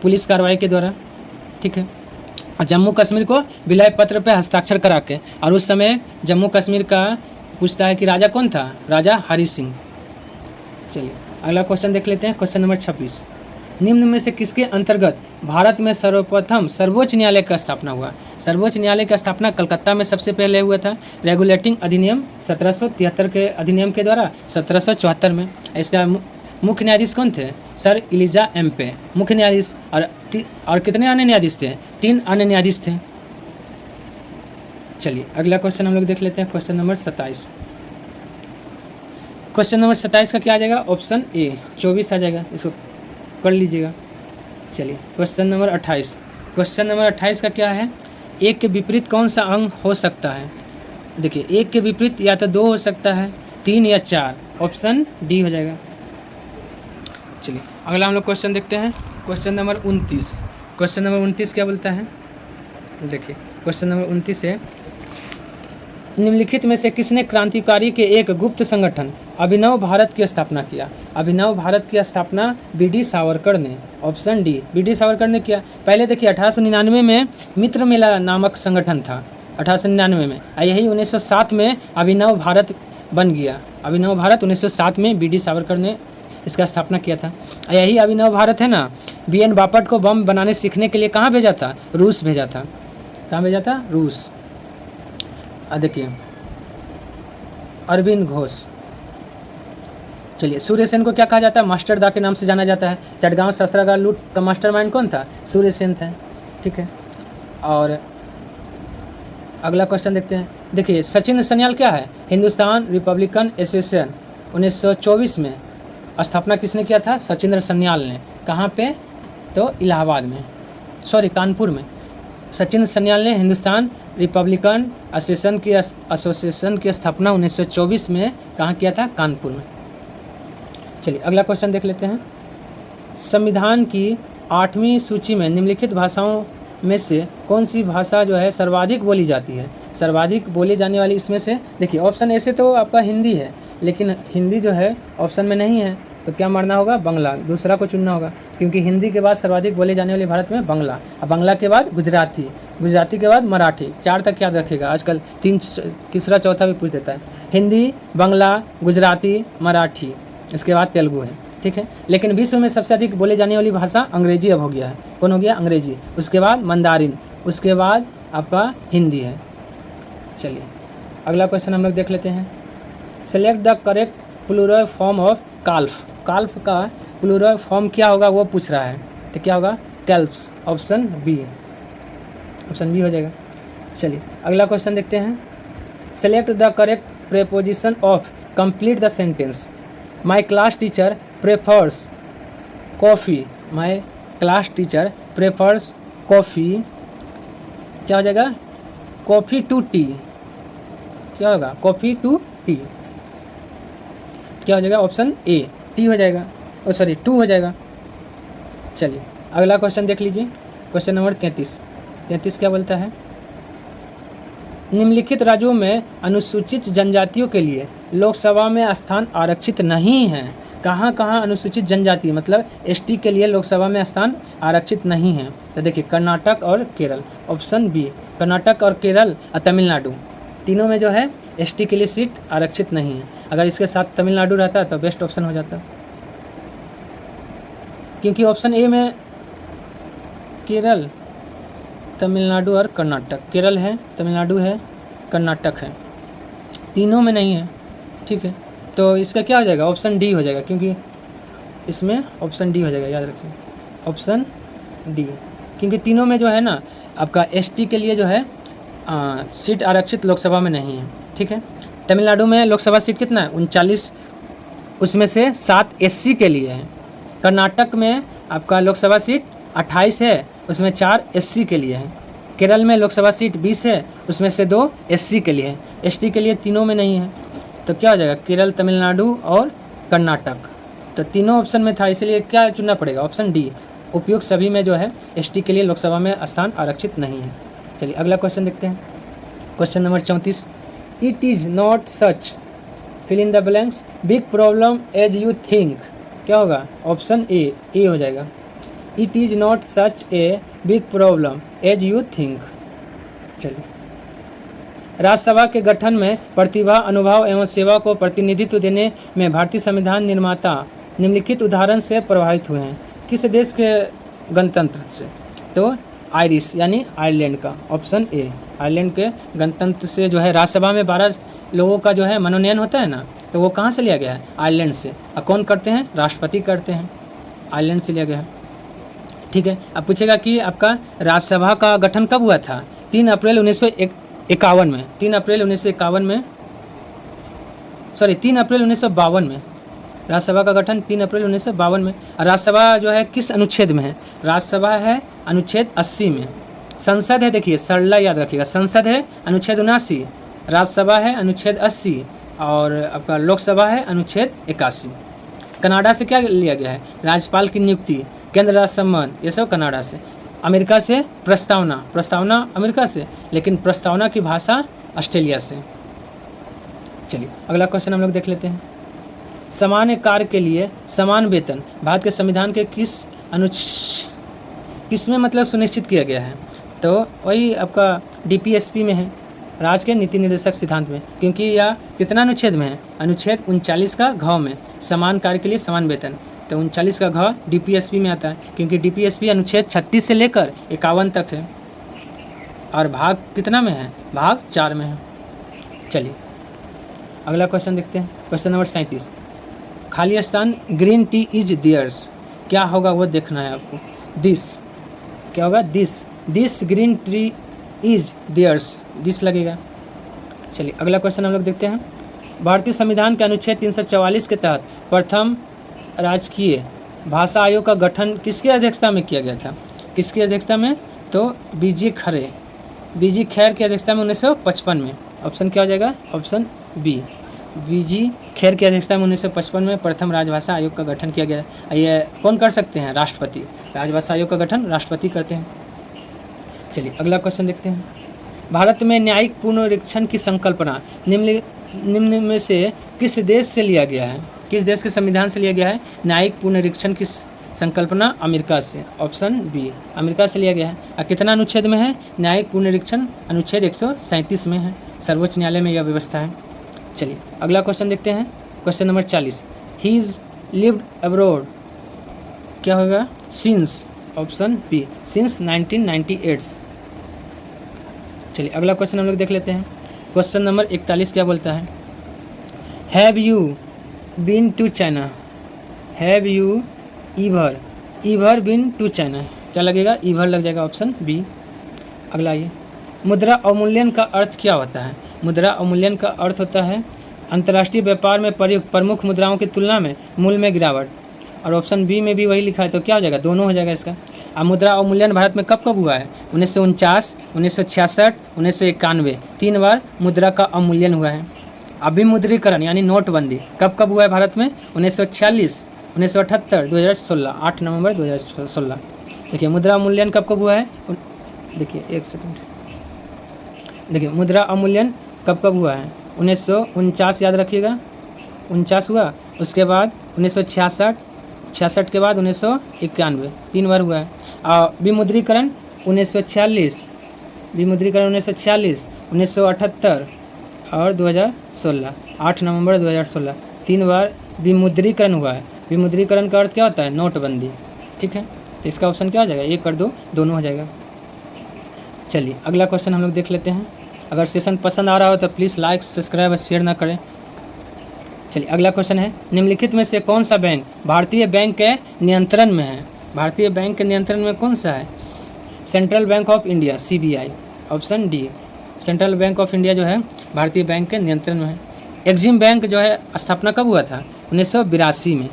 पुलिस कार्रवाई के द्वारा, ठीक है। और जम्मू कश्मीर को विलय पत्र पे हस्ताक्षर करा के, और उस समय जम्मू कश्मीर का पूछता है कि राजा कौन था? राजा हरि सिंह। चलिए अगला क्वेश्चन देख लेते हैं। Question number 26। निम्न में से किसके अंतर्गत भारत में सर्वप्रथम सर्वोच्च न्यायालय का स्थापना हुआ? सर्वोच्च न्यायालय का स्थापना कलकत्ता में सबसे पहले हुआ था। रेगुलेटिंग अधिनियम 1773 के अधिनियम के द्वारा 1774 में। इसका मुख्य न्यायाधीश कौन थे? सर इलिजा एम्पे मुख्य न्यायाधीश। और कितने अन्य न्यायाधीश थे? 3 अन्य न्यायाधीश थे। चलिए अगला क्वेश्चन हम लोग देख लेते हैं। Question number 27। क्वेश्चन नंबर 27 का क्या आ जाएगा? ऑप्शन ए 24 आ जाएगा, इसको कर लीजिएगा। चलिए क्वेश्चन नंबर 28। क्वेश्चन नंबर 28 का क्या है? एक के विपरीत कौन सा अंग हो सकता है? देखिए, एक के विपरीत या तो 2 हो सकता है, 3 या 4। ऑप्शन डी हो जाएगा। चलिए अगला हम लोग क्वेश्चन देखते हैं। Question number 29। क्वेश्चन नंबर 29 क्या बोलता है? देखिए क्वेश्चन नंबर 29 है, निम्नलिखित में से किसने क्रांतिकारी के एक गुप्त संगठन अभिनव भारत की स्थापना किया? अभिनव भारत की स्थापना बी.डी. सावरकर ने। Option D, BD. सावरकर ने किया। पहले देखिए 1899 में मित्र मेला नामक संगठन था, 1899 में। यही 1907 में अभिनव भारत बन गया। अभिनव भारत 1907 में बी.डी. सावरकर ने इसका स्थापना किया था। यही अभिनव भारत है ना, बी.एन. बापट को बम बनाने सीखने के लिए कहाँ भेजा था? रूस भेजा था। कहाँ भेजा था? रूस। देखिए अरविंद घोष। चलिए सूर्य सेन को क्या कहा जाता है? मास्टर दा के नाम से जाना जाता है। चटगांव शस्त्रागार लूट का मास्टरमाइंड कौन था? सूर्य सेन था, ठीक है। और अगला क्वेश्चन देखते हैं। देखिए सचिन सन्याल क्या है? हिंदुस्तान रिपब्लिकन एसोसिएशन 1924 में स्थापना किसने किया था? सचिंद्र सन्याल ने। कहाँ पे? तो इलाहाबाद में, कानपुर में। सचिंद्र सन्याल ने हिंदुस्तान रिपब्लिकन एसोसिएशन की स्थापना 1924 में कहाँ किया था? कानपुर में। चलिए अगला क्वेश्चन देख लेते हैं। संविधान की 8वीं सूची में निम्नलिखित भाषाओं में से कौन सी भाषा जो है सर्वाधिक बोली जाती है? सर्वाधिक बोली जाने वाली इसमें से देखिए, ऑप्शन ऐसे तो आपका हिंदी है, लेकिन हिंदी जो है ऑप्शन में नहीं है, तो क्या मारना होगा? बंगला, दूसरा को चुनना होगा, क्योंकि हिंदी के बाद सर्वाधिक बोले जाने वाली भारत में बंगला, और बंगला के बाद गुजराती, गुजराती के बाद मराठी। 4 तक याद रखिएगा, आजकल तीसरा चौथा भी पूछ देता है। हिंदी, बंगला, गुजराती, मराठी, इसके बाद तेलुगु है, ठीक है। लेकिन विश्व में सबसे अधिक बोले जाने वाली भाषा अंग्रेजी अब हो गया है। कौन हो गया? अंग्रेजी। उसके बाद मंदारिन, उसके बाद आपका हिंदी है। चलिए अगला क्वेश्चन हम लोग देख लेते हैं। Select the correct plural form of calf. Calf का प्लूरल फॉर्म क्या होगा वो पूछ रहा है, तो क्या होगा? Calves. Option B, option B हो जाएगा। चलिए अगला क्वेश्चन देखते हैं। Select the correct preposition of complete the sentence. My class teacher prefers coffee. My class teacher prefers coffee, क्या हो जाएगा? कॉफ़ी टू टी, क्या होगा? कॉफ़ी टू टी, क्या हो जाएगा? ऑप्शन ए टी हो जाएगा, ओ सॉरी 2 हो जाएगा। चलिए अगला क्वेश्चन देख लीजिए, क्वेश्चन नंबर 33 क्या बोलता है? निम्नलिखित राज्यों में अनुसूचित जनजातियों के लिए लोकसभा में स्थान आरक्षित नहीं है। कहाँ कहाँ अनुसूचित जनजाति मतलब एसटी के लिए लोकसभा में स्थान आरक्षित नहीं है? तो देखिए कर्नाटक और केरल, ऑप्शन बी कर्नाटक और केरल और तमिलनाडु, तीनों में जो है एसटी के लिए सीट आरक्षित नहीं है। अगर इसके साथ तमिलनाडु रहता तो बेस्ट ऑप्शन हो जाता, क्योंकि ऑप्शन ए में केरल, तमिलनाडु और कर्नाटक, केरल है, तमिलनाडु है, कर्नाटक है, तीनों में नहीं है। ठीक है, तो इसका क्या हो जाएगा? ऑप्शन डी हो जाएगा, क्योंकि इसमें ऑप्शन डी हो जाएगा, याद रखिए ऑप्शन डी, क्योंकि तीनों में जो है ना आपका एसटी के लिए जो है सीट आरक्षित लोकसभा में नहीं है। ठीक है, तमिलनाडु में लोकसभा सीट कितना है? 39, उसमें से 7 एससी के लिए है। कर्नाटक में आपका लोकसभा सीट 28 है, उसमें 4 एससी के लिए है। केरल में लोकसभा सीट 20 है, उसमें से 2 एससी के लिए है। एसटी के लिए तीनों में नहीं है, तो क्या हो जाएगा? केरल, तमिलनाडु और कर्नाटक, तो तीनों ऑप्शन में था, इसलिए क्या चुनना पड़ेगा? ऑप्शन डी, उपयुक्त सभी में जो है एसटी के लिए लोकसभा में स्थान आरक्षित नहीं है। चलिए अगला क्वेश्चन देखते हैं, question number 34। It is not such fill in the blanks big problem as you think, क्या होगा? ऑप्शन ए हो जाएगा। It is not such a big problem as you think. चलिए, राज्यसभा के गठन में प्रतिभा, अनुभव एवं सेवा को प्रतिनिधित्व देने में भारतीय संविधान निर्माता निम्नलिखित उदाहरण से प्रभावित हुए हैं। किस देश के गणतंत्र से? तो आयरिश यानी आयरलैंड का, ऑप्शन ए आयरलैंड के गणतंत्र से जो है राज्यसभा में 12 लोगों का जो है मनोनयन होता है ना, तो वो कहाँ से लिया गया है? आयरलैंड से। और कौन करते हैं? राष्ट्रपति करते हैं, आयरलैंड से लिया गया है। ठीक है, अब पूछेगा कि आपका राज्यसभा का गठन कब हुआ था? 3 अप्रैल 1951 में, 3 अप्रैल 1951 में, सॉरी 3 अप्रैल 1952 में राज्यसभा का गठन 3 अप्रैल 1952 में। राज्यसभा जो है किस अनुच्छेद में है? राज्यसभा है अनुच्छेद 80 में। संसद है, देखिए सरला याद रखिएगा, संसद है अनुच्छेद 79, राज्यसभा है अनुच्छेद 80 और आपका लोकसभा है अनुच्छेद 81। कनाडा से क्या लिया गया है? राज्यपाल की नियुक्ति, केंद्र राज्य संबंध, ये सब कनाडा से। अमेरिका से प्रस्तावना अमेरिका से, लेकिन प्रस्तावना की भाषा ऑस्ट्रेलिया से। चलिए अगला क्वेश्चन हम लोग देख लेते हैं। समान कार्य के लिए समान वेतन भारत के संविधान के किसमें मतलब सुनिश्चित किया गया है? तो वही आपका डीपीएसपी में है, राज्य के नीति निर्देशक सिद्धांत में, क्योंकि यह कितना अनुच्छेद में है? अनुच्छेद 39 का घ में, समान कार्य के लिए समान वेतन। तो 39 का घ डीपीएसपी में आता है, क्योंकि डीपीएसपी अनुच्छेद 36 से लेकर 51 तक है, और भाग कितना में है? भाग 4 में है। चलिए अगला क्वेश्चन देखते हैं, क्वेश्चन नंबर 37। खाली स्थान ग्रीन टी इज दियर्स, क्या होगा वो देखना है आपको। दिस क्या होगा? This green tea is theirs, this लगेगा। चलिए अगला क्वेश्चन हम लोग देखते हैं। भारतीय संविधान के अनुच्छेद 344 के तहत प्रथम राजकीय भाषा आयोग का गठन किसकी अध्यक्षता में किया गया था? किसकी अध्यक्षता में? तो बीजी खैर की अध्यक्षता में 1955 में। ऑप्शन क्या हो जाएगा? ऑप्शन बी, बीजी खैर की अध्यक्षता में 1955 में प्रथम राजभाषा आयोग का गठन किया गया। ये कौन कर सकते हैं? राष्ट्रपति। राजभाषा आयोग का गठन राष्ट्रपति करते हैं। चलिए अगला क्वेश्चन देखते हैं। भारत में न्यायिक पुनरीक्षण की संकल्पना निम्न में से किस देश से लिया गया है? किस देश के संविधान से लिया गया है न्यायिक पुनरीक्षण की संकल्पना? अमेरिका से, ऑप्शन बी अमेरिका से लिया गया है। और कितना अनुच्छेद में है न्यायिक पुनरीक्षण? अनुच्छेद 137 में है, सर्वोच्च न्यायालय में यह व्यवस्था है। चलिए अगला क्वेश्चन देखते हैं, question number 40। He is lived abroad, क्या होगा? Since, option B since 1998। चलिए अगला क्वेश्चन हम लोग देख लेते हैं, क्वेश्चन नंबर 41 क्या बोलता है? Have you been to China, have you ever been to China, क्या लगेगा? ईवर लग जाएगा, ऑप्शन बी। अगला ये मुद्रा अवमूल्यन का अर्थ क्या होता है? मुद्रा अवमूल्यन का अर्थ होता है अंतर्राष्ट्रीय व्यापार में प्रयुक्त प्रमुख मुद्राओं की तुलना में मूल्य में गिरावट। और ऑप्शन बी में भी वही लिखा है, तो क्या हो जाएगा? दोनों हो जाएगा इसका। अब मुद्रा अवमूल्यन भारत में कब कब हुआ है? 1949, 1966, 1991, 3 बार मुद्रा का अवमूल्यन हुआ है। अभिमुद्रीकरण यानी नोटबंदी कब कब हुआ है भारत में? 1946, 1978, 2016, 8 नवंबर 2016। देखिए मुद्रा अवमूल्यन कब कब हुआ है? देखिए एक सेकंड, देखिए मुद्रा अवमूल्यन कब कब हुआ है? 1949 याद रखिएगा, 49 हुआ। उसके बाद 1966, 66 के बाद 1991, 3 बार हुआ है। और विमुद्रीकरण 1946, विमुद्रीकरण 1946, 1978 और 2016, 8 नवंबर 2016, 3 बार विमुद्रीकरण हुआ है। विमुद्रीकरण का अर्थ क्या होता है? नोटबंदी। ठीक है, तो इसका ऑप्शन क्या हो जाएगा? 1 कर दो, दोनों हो जाएगा। चलिए अगला क्वेश्चन हम लोग देख लेते हैं। अगर सेशन पसंद आ रहा हो तो प्लीज़ लाइक, सब्सक्राइब और शेयर ना करें। चलिए अगला क्वेश्चन है, निम्नलिखित में से कौन सा बैंक भारतीय बैंक के नियंत्रण में है? भारतीय बैंक के नियंत्रण में कौन सा है? Central bank of India, CBI। Option D, central bank of India जो है भारतीय बैंक के नियंत्रण में है। एक्जिम बैंक जो है स्थापना कब हुआ था? 1982 में।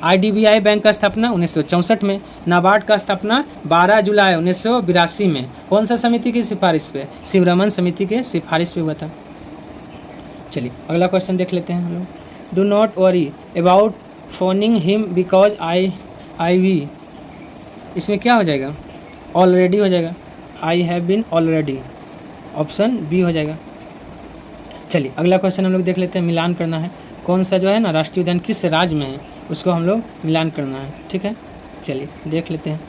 IDBI बैंक का स्थापना 1964 में। नाबार्ड का स्थापना 12 जुलाई 1982 में। कौन सा समिति की सिफारिश पे? शिवरमन समिति के सिफारिश पे हुआ था। चलिए अगला क्वेश्चन देख लेते हैं हम लोग। Do not worry about phoning him because I we, इसमें क्या हो जाएगा? ऑलरेडी हो जाएगा। I have been already, option B हो जाएगा। चलिए अगला क्वेश्चन हम लोग देख लेते हैं, मिलान करना है। कौन सा जो है ना राष्ट्रीय उद्यान किस राज्य में है उसको हम लोग मिलान करना है। ठीक है, चलिए देख लेते हैं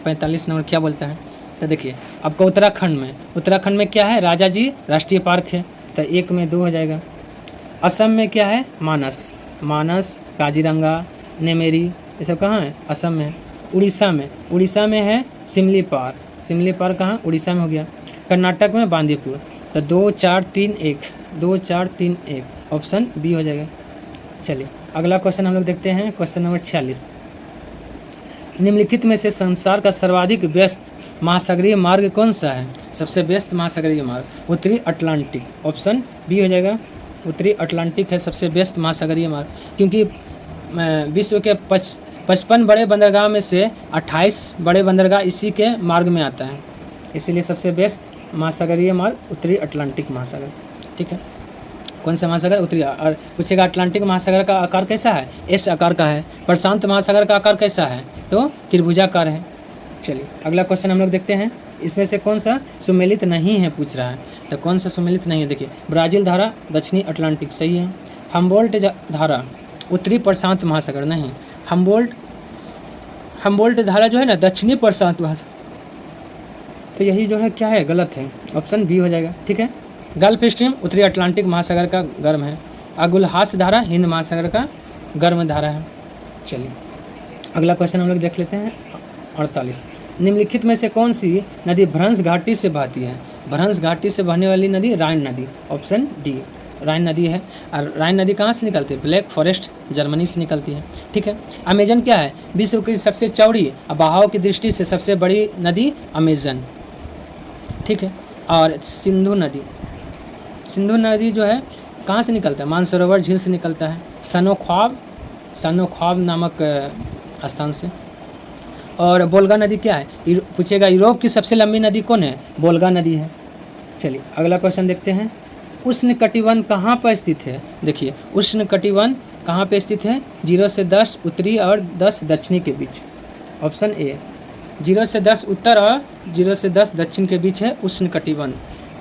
45 नंबर क्या बोलता है। तो देखिए आपका उत्तराखंड में क्या है? राजा जी राष्ट्रीय पार्क है, तो 1 में 2 हो जाएगा। असम में क्या है? मानस, काजीरंगा, नेमेरी, ये सब कहाँ है? असम में है। उड़ीसा में है सिमली पार्क कहाँ? उड़ीसा में हो गया। कर्नाटक में बांदीपुर, तो 2 4 3 1, ऑप्शन बी हो जाएगा। चलिए अगला क्वेश्चन हम लोग देखते हैं, क्वेश्चन नंबर 46। निम्नलिखित में से संसार का सर्वाधिक व्यस्त महासागरीय मार्ग कौन सा है? सबसे व्यस्त महासागरीय मार्ग उत्तरी अटलांटिक, ऑप्शन बी हो जाएगा। उत्तरी अटलांटिक है सबसे व्यस्त महासागरीय मार्ग, क्योंकि विश्व के 55 बड़े बंदरगाह में से 28 बड़े बंदरगाह इसी के मार्ग में आता है, इसीलिए सबसे व्यस्त महासागरीय मार्ग उत्तरी अटलांटिक महासागर। ठीक है, कौन सा महासागर? उत्तरी। और पूछेगा अटलांटिक महासागर का आकार कैसा है? एस आकार का है। प्रशांत महासागर का आकार कैसा है? तो त्रिभुजाकार है। चलिए अगला क्वेश्चन हम लोग देखते हैं, इसमें से कौन सा सुमेलित नहीं है पूछ रहा है, तो कौन सा सुमेलित नहीं है? देखिए ब्राज़ील धारा दक्षिणी अटलांटिक सही है। हम्बोल्ट धारा उत्तरी प्रशांत महासागर नहीं। हम्बोल्ट धारा जो है ना दक्षिणी प्रशांत महासागर, तो यही जो है क्या है? गलत है, ऑप्शन बी हो जाएगा। ठीक है, गल्फ स्ट्रीम उत्तरी अटलांटिक महासागर का गर्म है। अगुलहास धारा हिंद महासागर का गर्म धारा है। चलिए अगला क्वेश्चन हम लोग देख लेते हैं 48। निम्नलिखित में से कौन सी नदी भ्रंश घाटी से बहती है? भ्रंश घाटी से बहने वाली नदी राइन नदी, ऑप्शन डी राइन नदी है। और राइन नदी कहाँ से निकलती है? ब्लैक फॉरेस्ट जर्मनी से निकलती है। ठीक है, अमेजन क्या है? विश्व की सबसे चौड़ी बहाव की दृष्टि से सबसे बड़ी नदी अमेजन। ठीक है, और सिंधु नदी जो है कहाँ से निकलता है? मानसरोवर झील से निकलता है, सनोख्वाब नामक स्थान से। और बोल्गा नदी क्या है? पूछेगा यूरोप की सबसे लंबी नदी कौन है? बोल्गा नदी है। चलिए अगला क्वेश्चन देखते हैं, उष्ण कटिबंध कहाँ पर स्थित है? देखिए उष्ण कटिबंध कहाँ पे स्थित है? 0 से 10 उत्तरी और 10 दक्षिणी के बीच, ऑप्शन ए। 0 से 10 उत्तर और 0 से 10 दक्षिण के बीच है उष्ण कटिबंध।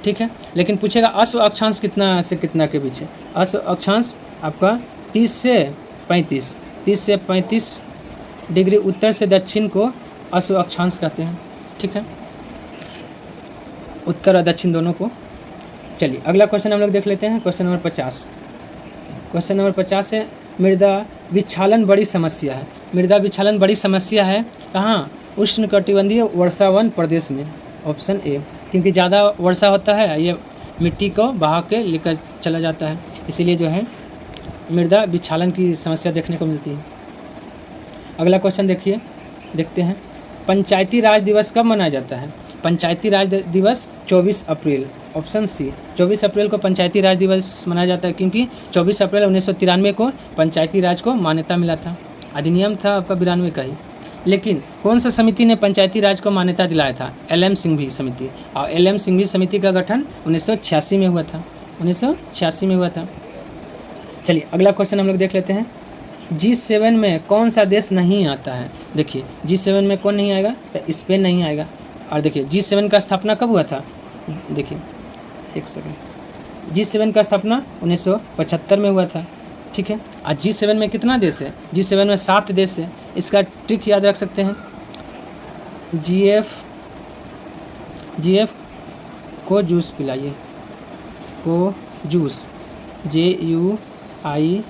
ठीक है, लेकिन पूछेगा अश्व अक्षांश कितना से कितना के बीच है? अश्व अक्षांश आपका 30 से 35 डिग्री उत्तर से दक्षिण को अश्व अक्षांश कहते हैं। ठीक है, उत्तर और दक्षिण दोनों को। चलिए अगला क्वेश्चन हम लोग देख लेते हैं, क्वेश्चन नंबर 50। क्वेश्चन नंबर 50 है, मृदा विच्छालन बड़ी समस्या है। मृदा विच्छालन बड़ी समस्या है कहाँ? उष्णकटिबंधीय वर्षावन प्रदेश में, ऑप्शन ए। क्योंकि ज़्यादा वर्षा होता है, ये मिट्टी को बहा के लेकर चला जाता है, इसीलिए जो है मृदा विच्छालन की समस्या देखने को मिलती है। अगला क्वेश्चन देखते हैं, पंचायती राज दिवस कब मनाया जाता है? पंचायती राज दिवस 24 अप्रैल, ऑप्शन सी। 24 अप्रैल को पंचायती राज दिवस मनाया जाता है, क्योंकि 24 अप्रैल 1993 को पंचायती राज को मान्यता मिला था। अधिनियम था आपका 92 का ही। लेकिन कौन सा समिति ने पंचायती राज को मान्यता दिलाया था? एल.एम. सिंघवी समिति। और एल.एम. सिंघवी समिति का गठन 1986 में हुआ था। 1986 में हुआ था। चलिए अगला क्वेश्चन हम लोग देख लेते हैं। G7 में कौन सा देश नहीं आता है? देखिए G7 में कौन नहीं आएगा? तो स्पेन नहीं आएगा। और देखिए G7 का स्थापना कब हुआ था? देखिए एक सेकंड, G7 का स्थापना 1975 में हुआ था। ठीक है। और G7 में कितना देश है? G7 में 7 देश है। इसका ट्रिक याद रख सकते हैं। GF को जूस पिलाइए, को जूस, JUICE।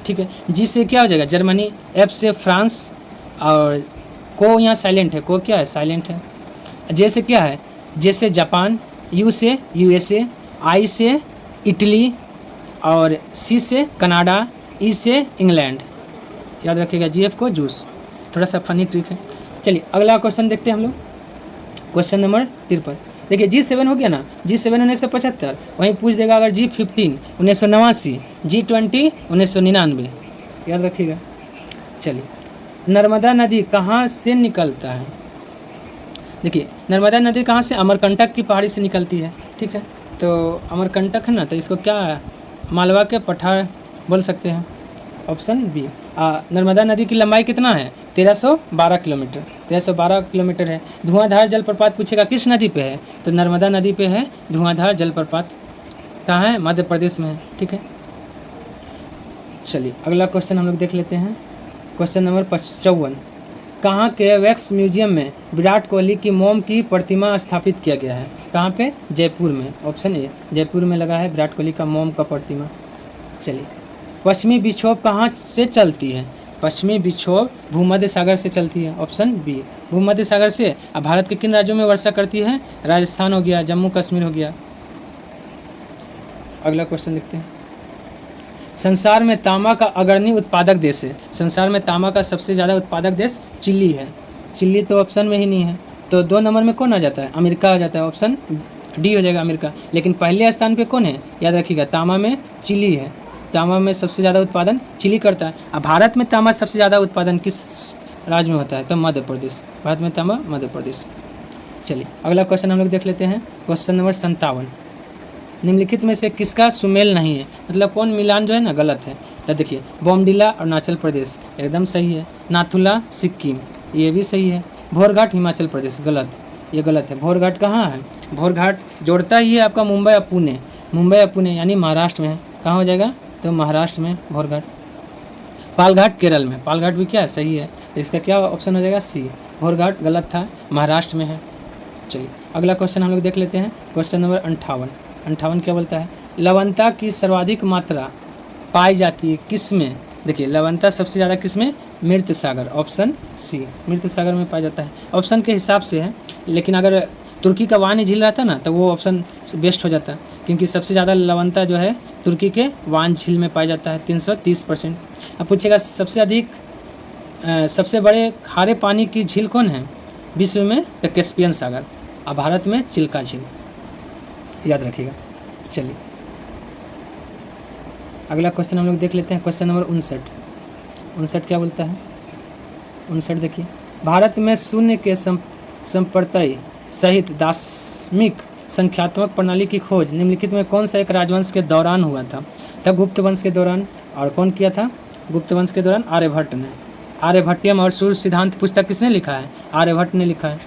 ठीक है। जी से क्या हो जाएगा? जर्मनी। F से फ्रांस। और को यहाँ साइलेंट है, को क्या है? साइलेंट है। जे से क्या है? जे से जापान। U से USA। I से इटली। और C से कनाडा। E से इंग्लैंड। याद रखिएगा GF को जूस। थोड़ा सा फनी ट्रिक है। चलिए अगला क्वेश्चन देखते हैं हम लोग। Question number 53। देखिए G7 हो गया ना, G7 1975। वहीं पूछ देगा अगर G15 1989, G20 1999। याद रखिएगा। चलिए नर्मदा नदी कहाँ से निकलता है? देखिए नर्मदा नदी कहाँ से? अमरकंटक की पहाड़ी से निकलती है। ठीक है। तो अमरकंटक है ना, तो इसको क्या है? मालवा के पठार बोल सकते हैं। Option B. नर्मदा नदी की लंबाई कितना है? 1312 किलोमीटर। 1312 किलोमीटर है। धुआंधार जलप्रपात पूछेगा किस नदी पे है? तो नर्मदा नदी पे है धुआंधार जलप्रपात। कहाँ है? मध्य प्रदेश में है। ठीक है। चलिए अगला क्वेश्चन हम लोग देख लेते हैं। Question number 54। कहाँ के वैक्स म्यूजियम में विराट कोहली की मोम की प्रतिमा स्थापित किया गया है? कहाँ पे? जयपुर में। ऑप्शन ए, जयपुर में लगा है विराट कोहली का मोम का प्रतिमा। चलिए पश्चिमी विक्षोभ कहाँ से चलती है? पश्चिमी विक्षोभ भूमध्य सागर से चलती है। ऑप्शन बी, भूमध्य सागर से। अब भारत के किन राज्यों में वर्षा करती है? राजस्थान हो गया, जम्मू कश्मीर हो गया। अगला क्वेश्चन देखते हैं। संसार में तांबा का अग्रणी उत्पादक देश है? संसार में तांबा का सबसे ज़्यादा उत्पादक देश चिली है। चिली तो ऑप्शन में ही नहीं है, तो 2 नंबर में कौन आ जाता है? अमेरिका आ जाता है। ऑप्शन डी हो जाएगा, अमेरिका। लेकिन पहले स्थान पे कौन है? याद रखिएगा, तांबा में चिली है। तांबा में सबसे ज़्यादा उत्पादन चिली करता है। अब भारत में तांबा सबसे ज़्यादा उत्पादन किस राज्य में होता है? तो मध्य प्रदेश। भारत में तांबा मध्य प्रदेश। चलिए अगला क्वेश्चन हम लोग देख लेते हैं। Question number 57। निम्नलिखित में से किसका सुमेल नहीं है? मतलब कौन मिलान जो है ना गलत है। तो देखिए बोमडिला अरुणाचल प्रदेश एकदम सही है। नाथुला सिक्किम ये भी सही है। भोरघाट हिमाचल प्रदेश गलत, ये गलत है। भोरघाट कहाँ है? भोरघाट जोड़ता ही है आपका मुंबई और पुणे। मुंबई और पुणे यानी महाराष्ट्र में है। कहाँ हो जाएगा? तो महाराष्ट्र में भोरघाट। पालघाट केरल में। पालघाट भी क्या है? सही है। तो इसका क्या ऑप्शन हो जाएगा? सी। भोरघाट गलत था, महाराष्ट्र में है। चलिए अगला क्वेश्चन हम लोग देख लेते हैं। क्वेश्चन नंबर 58 क्या बोलता है? लवणता की सर्वाधिक मात्रा पाई जाती है किस में? देखिए लवणता सबसे ज़्यादा किस में? मृत सागर। ऑप्शन सी, मृत सागर में पाया जाता है। ऑप्शन के हिसाब से है, लेकिन अगर तुर्की का वान झील रहता ना तो वो ऑप्शन बेस्ट हो जाता है, क्योंकि सबसे ज़्यादा लवणता जो है तुर्की के वान झील में पाया जाता है 330%। अब पूछेगा सबसे बड़े खारे पानी की झील कौन है विश्व में? तो कैस्पियन सागर। और भारत में चिल्का झील। याद रखिएगा। चलिए अगला क्वेश्चन हम लोग देख लेते हैं। क्वेश्चन नंबर 59 क्या बोलता है? 59 देखिए, भारत में शून्य के संप्रत्यय सहित दार्शनिक संख्यात्मक प्रणाली की खोज निम्नलिखित में कौन सा एक राजवंश के दौरान हुआ था? तब गुप्त वंश के दौरान। और कौन किया था? गुप्त वंश के दौरान आर्यभट्ट ने। आर्यभट्टियम और सूर्य सिद्धांत पुस्तक किसने लिखा है? आर्यभट्ट ने लिखा है।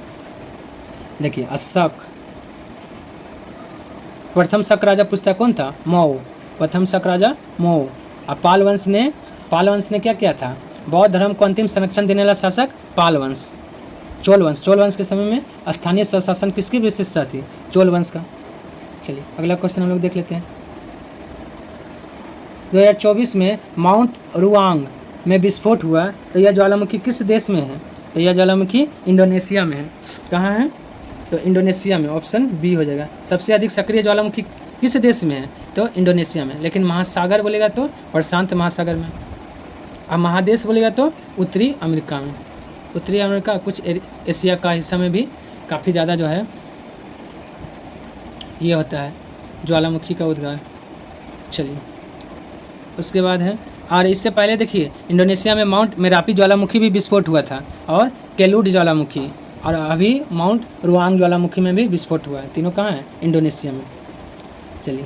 देखिए अशोक। प्रथम शक राजा पुस्तक कौन था? मऊ। प्रथम शक राजा मऊ। और पाल वंश ने क्या किया था? बौद्ध धर्म को अंतिम संरक्षण देने वाला शासक पाल वंश। चोल वंश के समय में स्थानीय स्वशासन किसकी विशेषता थी? चोल वंश का। चलिए अगला क्वेश्चन हम लोग देख लेते हैं। 2024 में माउंट रुआंग में विस्फोट हुआ, तो यह ज्वालामुखी किस देश में है? तो यह ज्वालामुखी इंडोनेशिया में है। कहाँ है? तो इंडोनेशिया में। ऑप्शन बी हो जाएगा। सबसे अधिक सक्रिय ज्वालामुखी किस देश में है? तो इंडोनेशिया में। लेकिन महासागर बोलेगा तो प्रशांत महासागर में। और महादेश बोलेगा तो उत्तरी अमेरिका में। उत्तरी अमेरिका, कुछ एशिया का हिस्सा में भी काफ़ी ज़्यादा जो है ये होता है ज्वालामुखी का उद्गार। चलिए उसके बाद है और इससे पहले देखिए इंडोनेशिया में माउंट मेरापी ज्वालामुखी भी विस्फोट हुआ था, और केलूड ज्वालामुखी, और अभी माउंट रुआंग ज्वालामुखी में भी विस्फोट हुआ है। तीनों कहाँ हैं? इंडोनेशिया में। चलिए,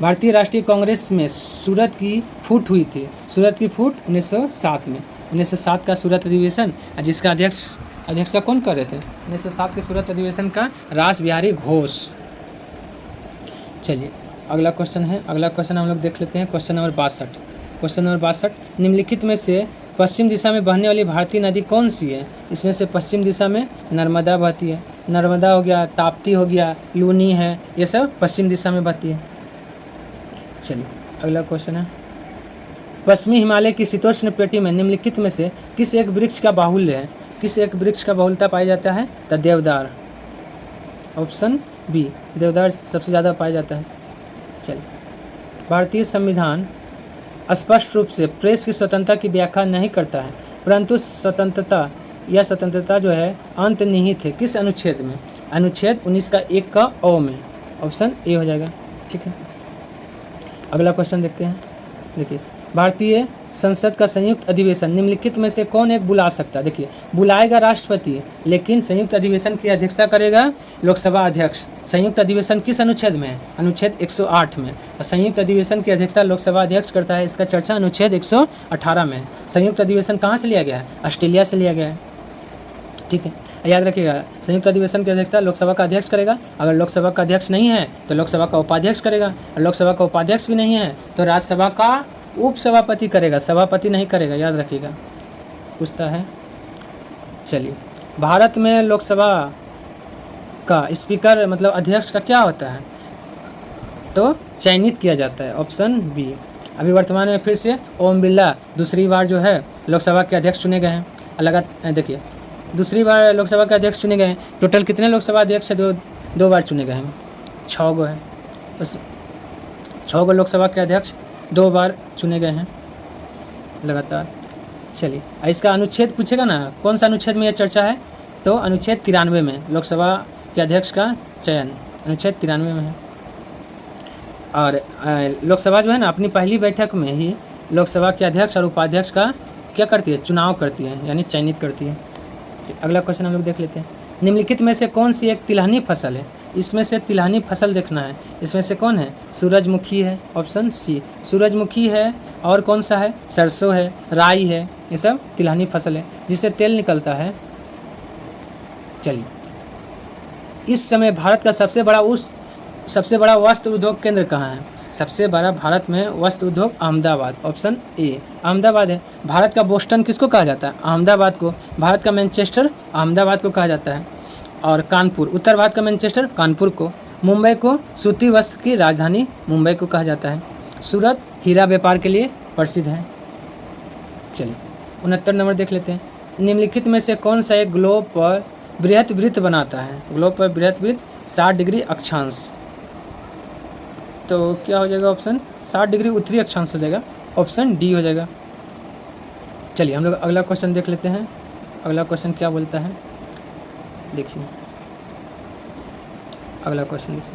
भारतीय राष्ट्रीय कांग्रेस में सूरत की फूट हुई थी। सूरत की फूट 1907 में, 1907 का सूरत अधिवेशन, जिसका अध्यक्षता कौन कर रहे थे? 1907 के सूरत अधिवेशन का रास बिहारी घोष। चलिए अगला क्वेश्चन है, अगला क्वेश्चन हम लोग देख लेते हैं, क्वेश्चन नंबर 62। क्वेश्चन नंबर 62, निम्नलिखित में से पश्चिम दिशा में बहने वाली भारतीय नदी कौन सी है? इसमें से पश्चिम दिशा में नर्मदा बहती है। नर्मदा हो गया, ताप्ती हो गया, लूनी है, ये सब पश्चिम दिशा में बहती है। चलिए अगला क्वेश्चन है, पश्चिमी हिमालय की शीतोष्ण पेटी में निम्नलिखित में से किस एक वृक्ष का बाहुल्य है? किस एक वृक्ष का बहुलता पाया जाता है? तो देवदार। ऑप्शन बी, देवदार सबसे ज़्यादा पाया जाता है। चलिए, भारतीय संविधान स्पष्ट रूप से प्रेस की स्वतंत्रता की व्याख्या नहीं करता है, परंतु स्वतंत्रता जो है अंतर्निहित है किस अनुच्छेद में? अनुच्छेद 19 का 1 का ओ में। ऑप्शन ए हो जाएगा। ठीक है, अगला क्वेश्चन देखते हैं। देखिए, भारतीय संसद का संयुक्त अधिवेशन निम्नलिखित में से कौन एक बुला सकता है? देखिए, बुलाएगा राष्ट्रपति, लेकिन संयुक्त अधिवेशन की अध्यक्षता करेगा लोकसभा अध्यक्ष। संयुक्त अधिवेशन किस अनुच्छेद में है? अनुच्छेद 108 में। और संयुक्त अधिवेशन की अध्यक्षता लोकसभा अध्यक्ष करता है, इसका चर्चा अनुच्छेद 118 में है। संयुक्त अधिवेशन कहाँ से लिया गया है? ऑस्ट्रेलिया से लिया गया है। ठीक है, याद रखिएगा, संयुक्त अधिवेशन की अध्यक्षता लोकसभा का अध्यक्ष करेगा। अगर लोकसभा का अध्यक्ष नहीं है तो लोकसभा का उपाध्यक्ष करेगा, और लोकसभा का उपाध्यक्ष भी नहीं है तो राज्यसभा का उपसभापति करेगा, सभापति नहीं करेगा, याद रखिएगा, पूछता है। चलिए, भारत में लोकसभा का स्पीकर मतलब अध्यक्ष का क्या होता है? तो चयनित किया जाता है। Option B. अभी वर्तमान में फिर से ओम बिरला दूसरी बार जो है लोकसभा के अध्यक्ष चुने गए हैं। देखिए, दूसरी बार लोकसभा के अध्यक्ष चुने गए हैं। टोटल कितने लोकसभा अध्यक्ष है? दो बार चुने गए हैं, 6 गो है। बस 6 गो लोकसभा के अध्यक्ष 2 बार चुने गए हैं लगातार। चलिए, इसका अनुच्छेद पूछेगा ना, कौन सा अनुच्छेद में यह चर्चा है? तो अनुच्छेद 93 में लोकसभा के अध्यक्ष का चयन अनुच्छेद 93 में है। और लोकसभा जो है ना, अपनी पहली बैठक में ही लोकसभा के अध्यक्ष और उपाध्यक्ष का क्या करती है? चुनाव करती है, यानी चयनित करती है। अगला क्वेश्चन हम लोग देख लेते हैं। निम्नलिखित में से कौन सी एक तिलहनी फसल है? इसमें से तिलहनी फसल देखना है। इसमें से कौन है? सूरजमुखी है। ऑप्शन सी, सूरजमुखी है। और कौन सा है? सरसों है, राई है, ये सब तिलहनी फसल है जिससे तेल निकलता है। चलिए, इस समय भारत का सबसे बड़ा वस्त्र उद्योग केंद्र कहाँ है? सबसे बड़ा भारत में वस्त्र उद्योग अहमदाबाद। ऑप्शन ए, अहमदाबाद है। भारत का बोस्टन किसको कहा जाता है? अहमदाबाद को। भारत का मैनचेस्टर अहमदाबाद को कहा जाता है। और कानपुर, उत्तर भारत का मैनचेस्टर कानपुर को। मुंबई को सूती वस्त्र की राजधानी मुंबई को कहा जाता है। सूरत हीरा व्यापार के लिए प्रसिद्ध है। चलिए 69 नंबर देख लेते हैं। निम्नलिखित में से कौन सा एक ग्लोब पर बृहत वृत्त बनाता है? ग्लोब पर बृहत वृत्त 60 डिग्री अक्षांश। तो क्या हो जाएगा? ऑप्शन 60 डिग्री उत्तरी अक्षांश हो जाएगा। ऑप्शन डी हो जाएगा। चलिए हम लोग अगला क्वेश्चन देख लेते हैं। अगला क्वेश्चन क्या बोलता है, देखिए अगला क्वेश्चन देखिए।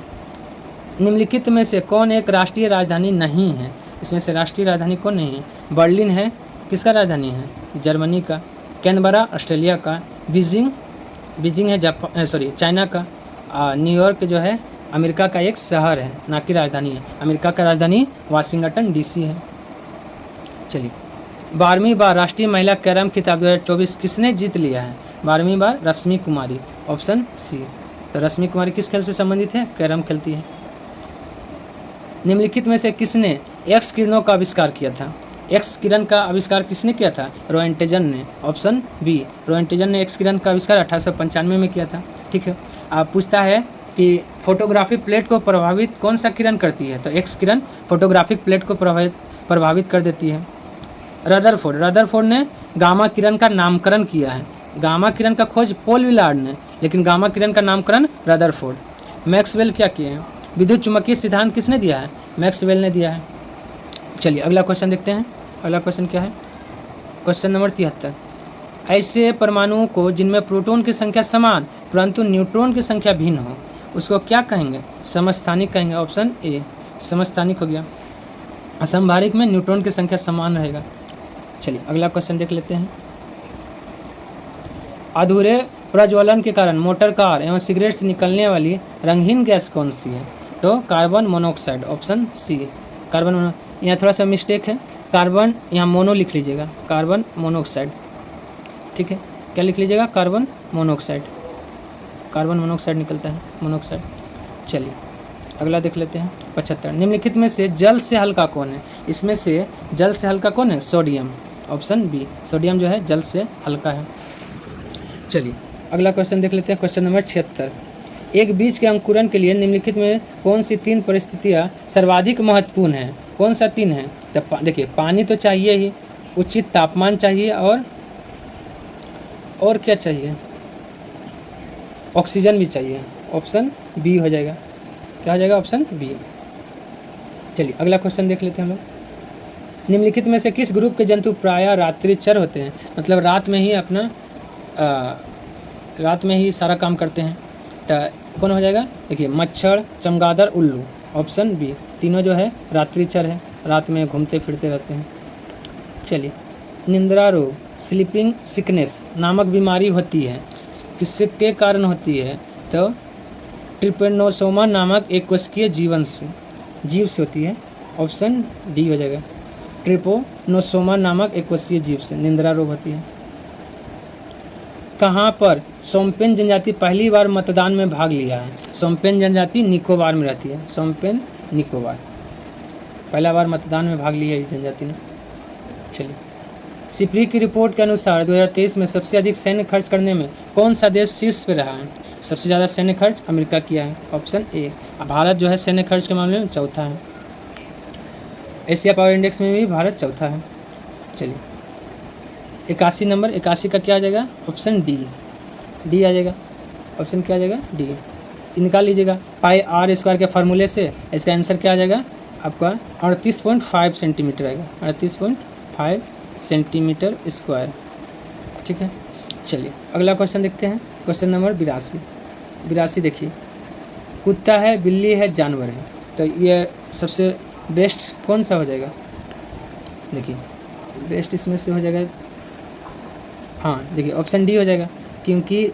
निम्नलिखित में से कौन एक राष्ट्रीय राजधानी नहीं है? इसमें से राष्ट्रीय राजधानी कौन नहीं है? बर्लिन है, किसका राजधानी है? जर्मनी का। कैनबरा ऑस्ट्रेलिया का। बीजिंग है चाइना का। न्यूयॉर्क जो है अमेरिका का एक शहर है, ना कि राजधानी है। अमेरिका का राजधानी वाशिंगटन डीसी है। चलिए 12वीं बार राष्ट्रीय महिला कैरम खिताब 2024 किसने जीत लिया है? 12वीं बार रश्मि कुमारी। Option C. तो रश्मि कुमारी किस खेल से संबंधित है? कैरम खेलती है। निम्नलिखित में से किसने एक्स किरणों का आविष्कार किया था? एक्स किरण का आविष्कार किसने किया था? रोएंटेजन ने। ऑप्शन बी, रोएंटेजन ने एक्स किरण का आविष्कार 1895 में किया था। ठीक है, आप पूछता है कि फोटोग्राफी प्लेट को प्रभावित कौन सा किरण करती है? तो एक्स किरण फोटोग्राफिक प्लेट को प्रभावित कर देती है। रदरफोर्ड ने गामा किरण का नामकरण किया है। गामा किरण का खोज पॉल विलार्ड ने, लेकिन गामा किरण का नामकरण रदरफोर्ड। मैक्सवेल क्या किए हैं? विद्युत चुम्बकीय सिद्धांत किसने दिया है? मैक्सवेल ने दिया है। चलिए अगला क्वेश्चन देखते हैं। अगला क्वेश्चन क्या है? Question number 73। ऐसे परमाणुओं को जिनमें प्रोटॉन की संख्या समान परंतु न्यूट्रॉन की संख्या भिन्न हो, उसको क्या कहेंगे? समस्थानिक कहेंगे। ऑप्शन ए, समस्थानिक हो गया। असंभारिक में न्यूट्रॉन की संख्या समान रहेगा। चलिए अगला क्वेश्चन देख लेते हैं। अधूरे प्रज्वलन के कारण मोटर कार एवं सिगरेट से निकलने वाली रंगहीन गैस कौन सी है? तो carbon monoxide, option C carbon mono. यहाँ थोड़ा सा मिस्टेक है, कार्बन यहाँ मोनो लिख लीजिएगा, कार्बन मोनोऑक्साइड, ठीक है। क्या लिख लीजिएगा? कार्बन मोनोऑक्साइड, कार्बन मोनोऑक्साइड निकलता है, मोनोऑक्साइड। चलिए अगला देख लेते हैं 75। निम्नलिखित में से जल से हल्का कौन है? इसमें से जल से हल्का कौन है? सोडियम, ऑप्शन बी, सोडियम जो है जल से हल्का है। चलिए अगला क्वेश्चन देख लेते हैं, क्वेश्चन नंबर 76। एक बीज के अंकुरण के लिए निम्नलिखित में कौन सी 3 परिस्थितियाँ सर्वाधिक महत्वपूर्ण हैं? कौन सा 3 है? तो देखिए, पानी तो चाहिए ही, उचित तापमान चाहिए, और क्या चाहिए? ऑक्सीजन भी चाहिए, ऑप्शन बी हो जाएगा। क्या हो जाएगा? Option B. चलिए अगला क्वेश्चन देख लेते हैं हम लोग। निम्नलिखित में से किस ग्रुप के जंतु प्रायः रात्रिचर होते हैं? मतलब रात में ही सारा काम करते हैं। तो कौन हो जाएगा? देखिए, मच्छर, चमगादड़, उल्लू, ऑप्शन बी। तीनों जो है रात्रिचर है, रात में घूमते फिरते रहते हैं। चलिए, निंद्रा रोग, स्लीपिंग सिकनेस नामक बीमारी होती है, किसके कारण होती है? तो ट्रिपेनोसोमा नामक एक कोशिकीय जीव से होती है, ऑप्शन डी हो जाएगा। ट्रिपोनोसोमा नामक एक कोशिकीय जीव से निंद्रा रोग होती है। कहाँ पर सोम्पेन जनजाति पहली बार मतदान में भाग लिया है? सोम्पेन जनजाति निकोबार में रहती है, सोम्पेन निकोबार, पहला बार मतदान में भाग लिया है इस जनजाति ने। चलिए, सिपरी की रिपोर्ट के अनुसार 2023 में सबसे अधिक सैन्य खर्च करने में कौन सा देश शीर्ष पे रहा है? सबसे ज़्यादा सैन्य खर्च अमेरिका किया है, ऑप्शन ए। भारत जो है सैन्य खर्च के मामले में चौथा है। एशिया पावर इंडेक्स में भी भारत चौथा है। चलिए 81 नंबर, 81 का क्या आ जाएगा? ऑप्शन डी, डी आ जाएगा। ऑप्शन क्या आ जाएगा? डी। निकाल लीजिएगा पाई आर स्क्वायर के फार्मूले से, इसका आंसर क्या आ जाएगा आपका? 38.5 सेंटीमीटर आएगा, 38.5 सेंटीमीटर स्क्वायर, ठीक है। चलिए अगला क्वेश्चन देखते हैं, क्वेश्चन नंबर 82। देखिए, कुत्ता है, बिल्ली है, जानवर है, तो ये सबसे बेस्ट कौन सा हो जाएगा? देखिए बेस्ट इसमें से हो जाएगा, हाँ देखिए ऑप्शन डी हो जाएगा, क्योंकि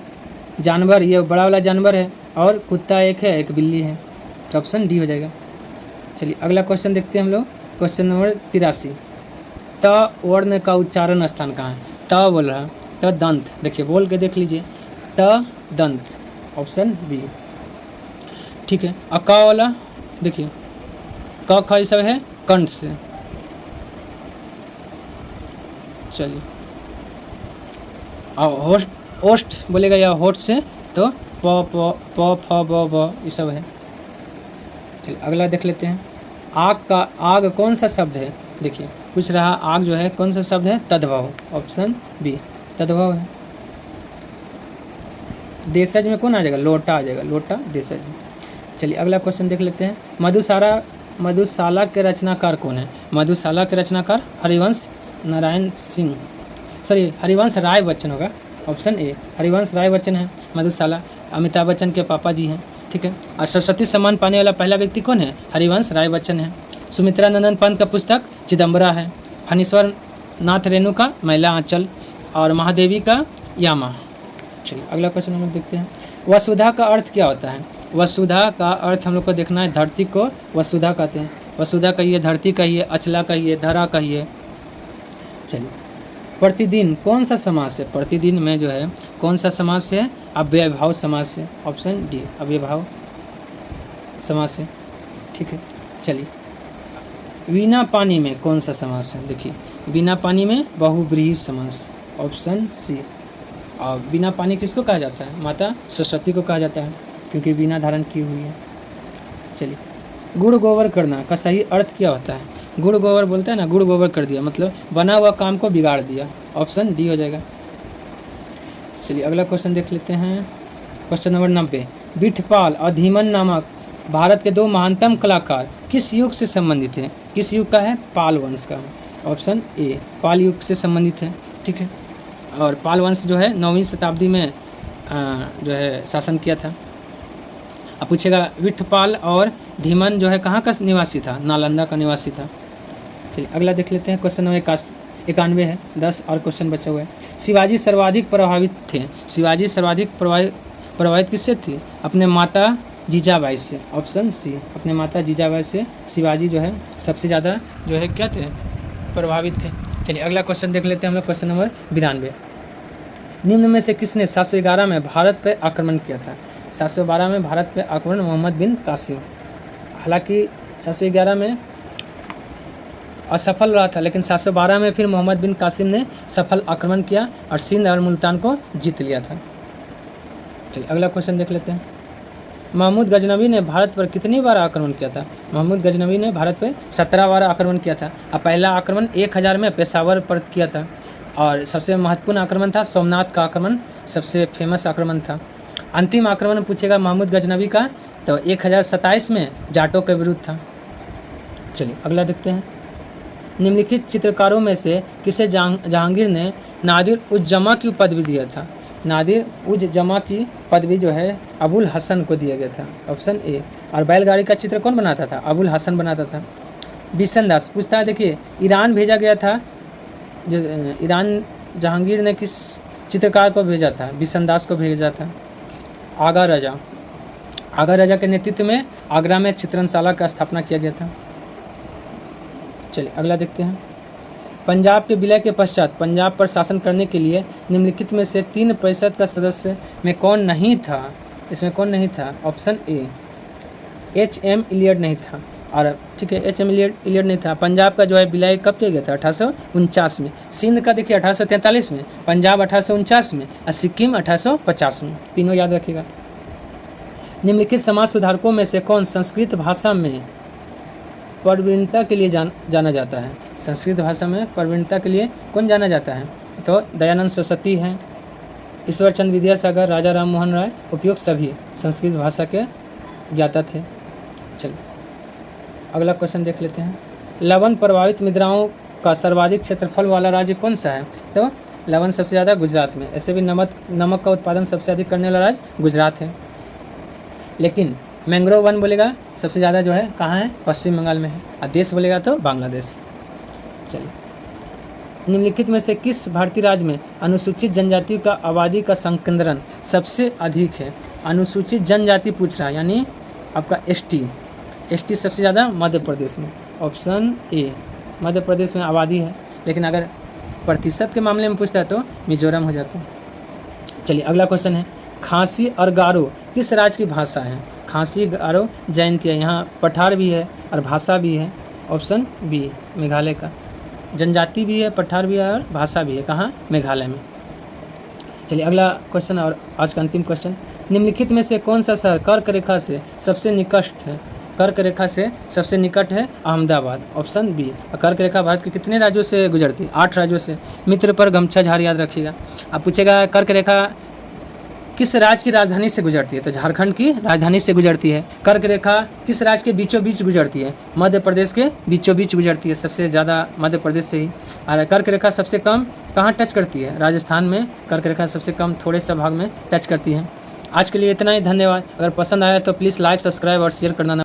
जानवर ये बड़ा वाला जानवर है और कुत्ता एक है, एक बिल्ली है, तो ऑप्शन डी हो जाएगा। चलिए अगला क्वेश्चन देखते हैं हम लोग, क्वेश्चन नंबर 83। त वर्ण का उच्चारण स्थान कहाँ है? त बोल रहा है, त दंत, देखिए बोल के देख लीजिए, त दंत, ऑप्शन बी, ठीक है। और क वाला देखिए, क ख सब है कंठ से। चलिए, और ओष्ठ बोलेगा या होठ से, तो प फ ब ब ये सब है। चलिए अगला देख लेते हैं, आग कौन सा शब्द है? देखिए पूछ रहा, आग जो है कौन सा शब्द है? तद्भव, ऑप्शन बी, तद्भव है। देशज में कौन आ जाएगा? लोटा आ जाएगा, लोटा देशज। चलिए अगला क्वेश्चन देख लेते हैं, मधुशाला के रचनाकार कौन है? मधुशाला के रचनाकार हरिवंश राय बच्चन होगा, ऑप्शन ए, हरिवंश राय बच्चन है मधुशाला। अमिताभ बच्चन के पापा जी हैं, ठीक है। और सरस्वती सम्मान पाने वाला पहला व्यक्ति कौन है? हरिवंश राय बच्चन है। सुमित्रा नंदन पंत का पुस्तक चिदम्बरा है। फणीश्वर नाथ रेणु का मैला आंचल, और महादेवी का यामा। चलिए अगला क्वेश्चन हम लोग देखते हैं, वसुधा का अर्थ क्या होता है? वसुधा का अर्थ हम लोग को देखना है, धरती को वसुधा कहते हैं। वसुधा कहिए, धरती कहिए, अचला कहिए, धरा कहिए। चलिए, प्रतिदिन कौन सा समास है? प्रतिदिन में जो है कौन सा समास है? अव्ययभाव समास है, ऑप्शन डी, अव्ययभाव समास है, ठीक है। चलिए, बिना पानी में कौन सा समास है? देखिए, बिना पानी में बहुब्रीहि समास, ऑप्शन सी। और बिना पानी किसको कहा जाता है? माता सरस्वती को कहा जाता है, क्योंकि बिना धारण की हुई है। चलिए, गुड़ गोबर करना का सही अर्थ क्या होता है? गुड़ गोबर बोलते हैं ना, गुड़ गोबर कर दिया मतलब बना हुआ काम को बिगाड़ दिया, ऑप्शन डी हो जाएगा। चलिए अगला क्वेश्चन देख लेते हैं, क्वेश्चन नंबर 90। बिठपाल और धीमन नामक भारत के 2 महानतम कलाकार किस युग से संबंधित हैं? किस युग का है? पाल वंश का है, ऑप्शन ए, पाल युग से संबंधित है, ठीक है। और पाल वंश जो है 9वीं शताब्दी में जो है शासन किया था। अब पूछेगा, विठपाल और धीमन जो है कहाँ का निवासी था? नालंदा का निवासी था, चलिए अगला देख लेते हैं। क्वेश्चन नंबर 91 है, 10 और क्वेश्चन बचा हुआ है। शिवाजी सर्वाधिक प्रभावित थे। शिवाजी सर्वाधिक प्रभावित किससे थी? अपने माता जीजाबाई से। ऑप्शन सी, अपने माता जीजाबाई से शिवाजी जो है सबसे ज़्यादा जो है क्या थे? प्रभावित थे। चलिए अगला क्वेश्चन देख लेते हैं हम लोग। क्वेश्चन नंबर 92, निम्न में से किसने 711 में भारत पर आक्रमण किया था? 712 में भारत पर आक्रमण मोहम्मद बिन कासिम। हालांकि 711 में असफल रहा था, लेकिन 712 में फिर मोहम्मद बिन कासिम ने सफल आक्रमण किया और सिंध और मुल्तान को जीत लिया था। चलिए अगला क्वेश्चन देख लेते हैं। महमूद गजनवी ने भारत पर कितनी बार आक्रमण किया था? महमूद गजनवी ने भारत पर 17 बार आक्रमण किया था। और पहला आक्रमण 1000 में पेशावर पर किया था और सबसे महत्वपूर्ण आक्रमण था सोमनाथ का आक्रमण, सबसे फेमस आक्रमण था। अंतिम आक्रमण पूछेगा महमूद गजनवी का तो 1027 में जाटों के विरुद्ध था। चलिए अगला देखते हैं। निम्नलिखित चित्रकारों में से किसे जहांगीर ने नादिर उज जमा की पदवी दिया था? नादिर उज जमा की पदवी जो है अबुल हसन को दिया गया था। Option A. और बैलगाड़ी का चित्र कौन बनाता था? अबुल हसन बनाता था। बिशन दास पूछता है, देखिए ईरान भेजा गया था, जो ईरान जहांगीर ने किस चित्रकार को भेजा था? बिशन दास को भेजा था। आगा राजा के नेतृत्व में आगरा में चित्रणशाला का स्थापना किया गया था। चलिए अगला देखते हैं। पंजाब के विलय के पश्चात पंजाब पर शासन करने के लिए निम्नलिखित में से 3% का सदस्य में कौन नहीं था? इसमें कौन नहीं था? ऑप्शन ए, HM इलियड नहीं था। और ठीक है, HM इलियड नहीं था। पंजाब का जो है विलय कब किया गया था? 1849 में। सिंध का देखिए 1843 में, पंजाब 1849 में और सिक्किम 1850 में। तीनों याद रखिएगा। निम्नलिखित समाज सुधारकों में से कौन संस्कृत भाषा में प्रवीणता के लिए जाना जाता है? संस्कृत भाषा में प्रवीणता के लिए कौन जाना जाता है? तो दयानंद सरस्वती हैं, ईश्वर चंद्र विद्यासागर, राजा राम मोहन राय, उपयुक्त सभी संस्कृत भाषा के ज्ञाता थे। चलिए अगला क्वेश्चन देख लेते हैं। लवण प्रभावित मुद्राओं का सर्वाधिक क्षेत्रफल वाला राज्य कौन सा है? तो लवण सबसे ज़्यादा गुजरात में। ऐसे भी नमक का उत्पादन सबसे अधिक करने वाला राज्य गुजरात है। लेकिन मैंग्रोव वन बोलेगा सबसे ज़्यादा जो है कहाँ है? पश्चिम बंगाल में है। और देश बोलेगा तो बांग्लादेश। चलिए निम्नलिखित में से किस भारतीय राज्य में अनुसूचित जनजातियों का आबादी का संकेंद्रण सबसे अधिक है? अनुसूचित जनजाति पूछ रहा है, यानी आपका ST सबसे ज़्यादा मध्य प्रदेश में। ऑप्शन ए, मध्य प्रदेश में आबादी है। लेकिन अगर प्रतिशत के मामले में पूछता है तो मिजोरम हो जाता है। चलिए अगला क्वेश्चन है। खासी और गारो किस राज्य की भाषा है? खासी, गारो, जयंतिया। यहाँ पठार भी है और भाषा भी है। ऑप्शन बी, मेघालय का। जनजाति भी है, पठार भी है और भाषा भी है। कहाँ? मेघालय में। चलिए अगला क्वेश्चन और आज का अंतिम क्वेश्चन। निम्नलिखित में से कौन सा शहर कर्क रेखा से सबसे निकट है? कर्क रेखा से सबसे निकट है अहमदाबाद। Option B. कर्क रेखा भारत के कितने राज्यों से गुजरती है? 8 राज्यों से। मित्र पर गमछा झाड़ याद रखिएगा। अब पूछेगा कर्क रेखा किस राज्य की राजधानी से गुजरती है? तो झारखंड की राजधानी से गुजरती है। कर्क रेखा किस राज्य के बीचों बीच गुजरती है? मध्य प्रदेश के बीचों बीच गुजरती है, सबसे ज़्यादा मध्य प्रदेश से ही। और कर्क रेखा सबसे कम कहाँ टच करती है? राजस्थान में कर्क रेखा सबसे कम थोड़े से भाग में टच करती है। आज के लिए इतना ही, धन्यवाद। अगर पसंद आया तो प्लीज़ लाइक, सब्सक्राइब और शेयर करना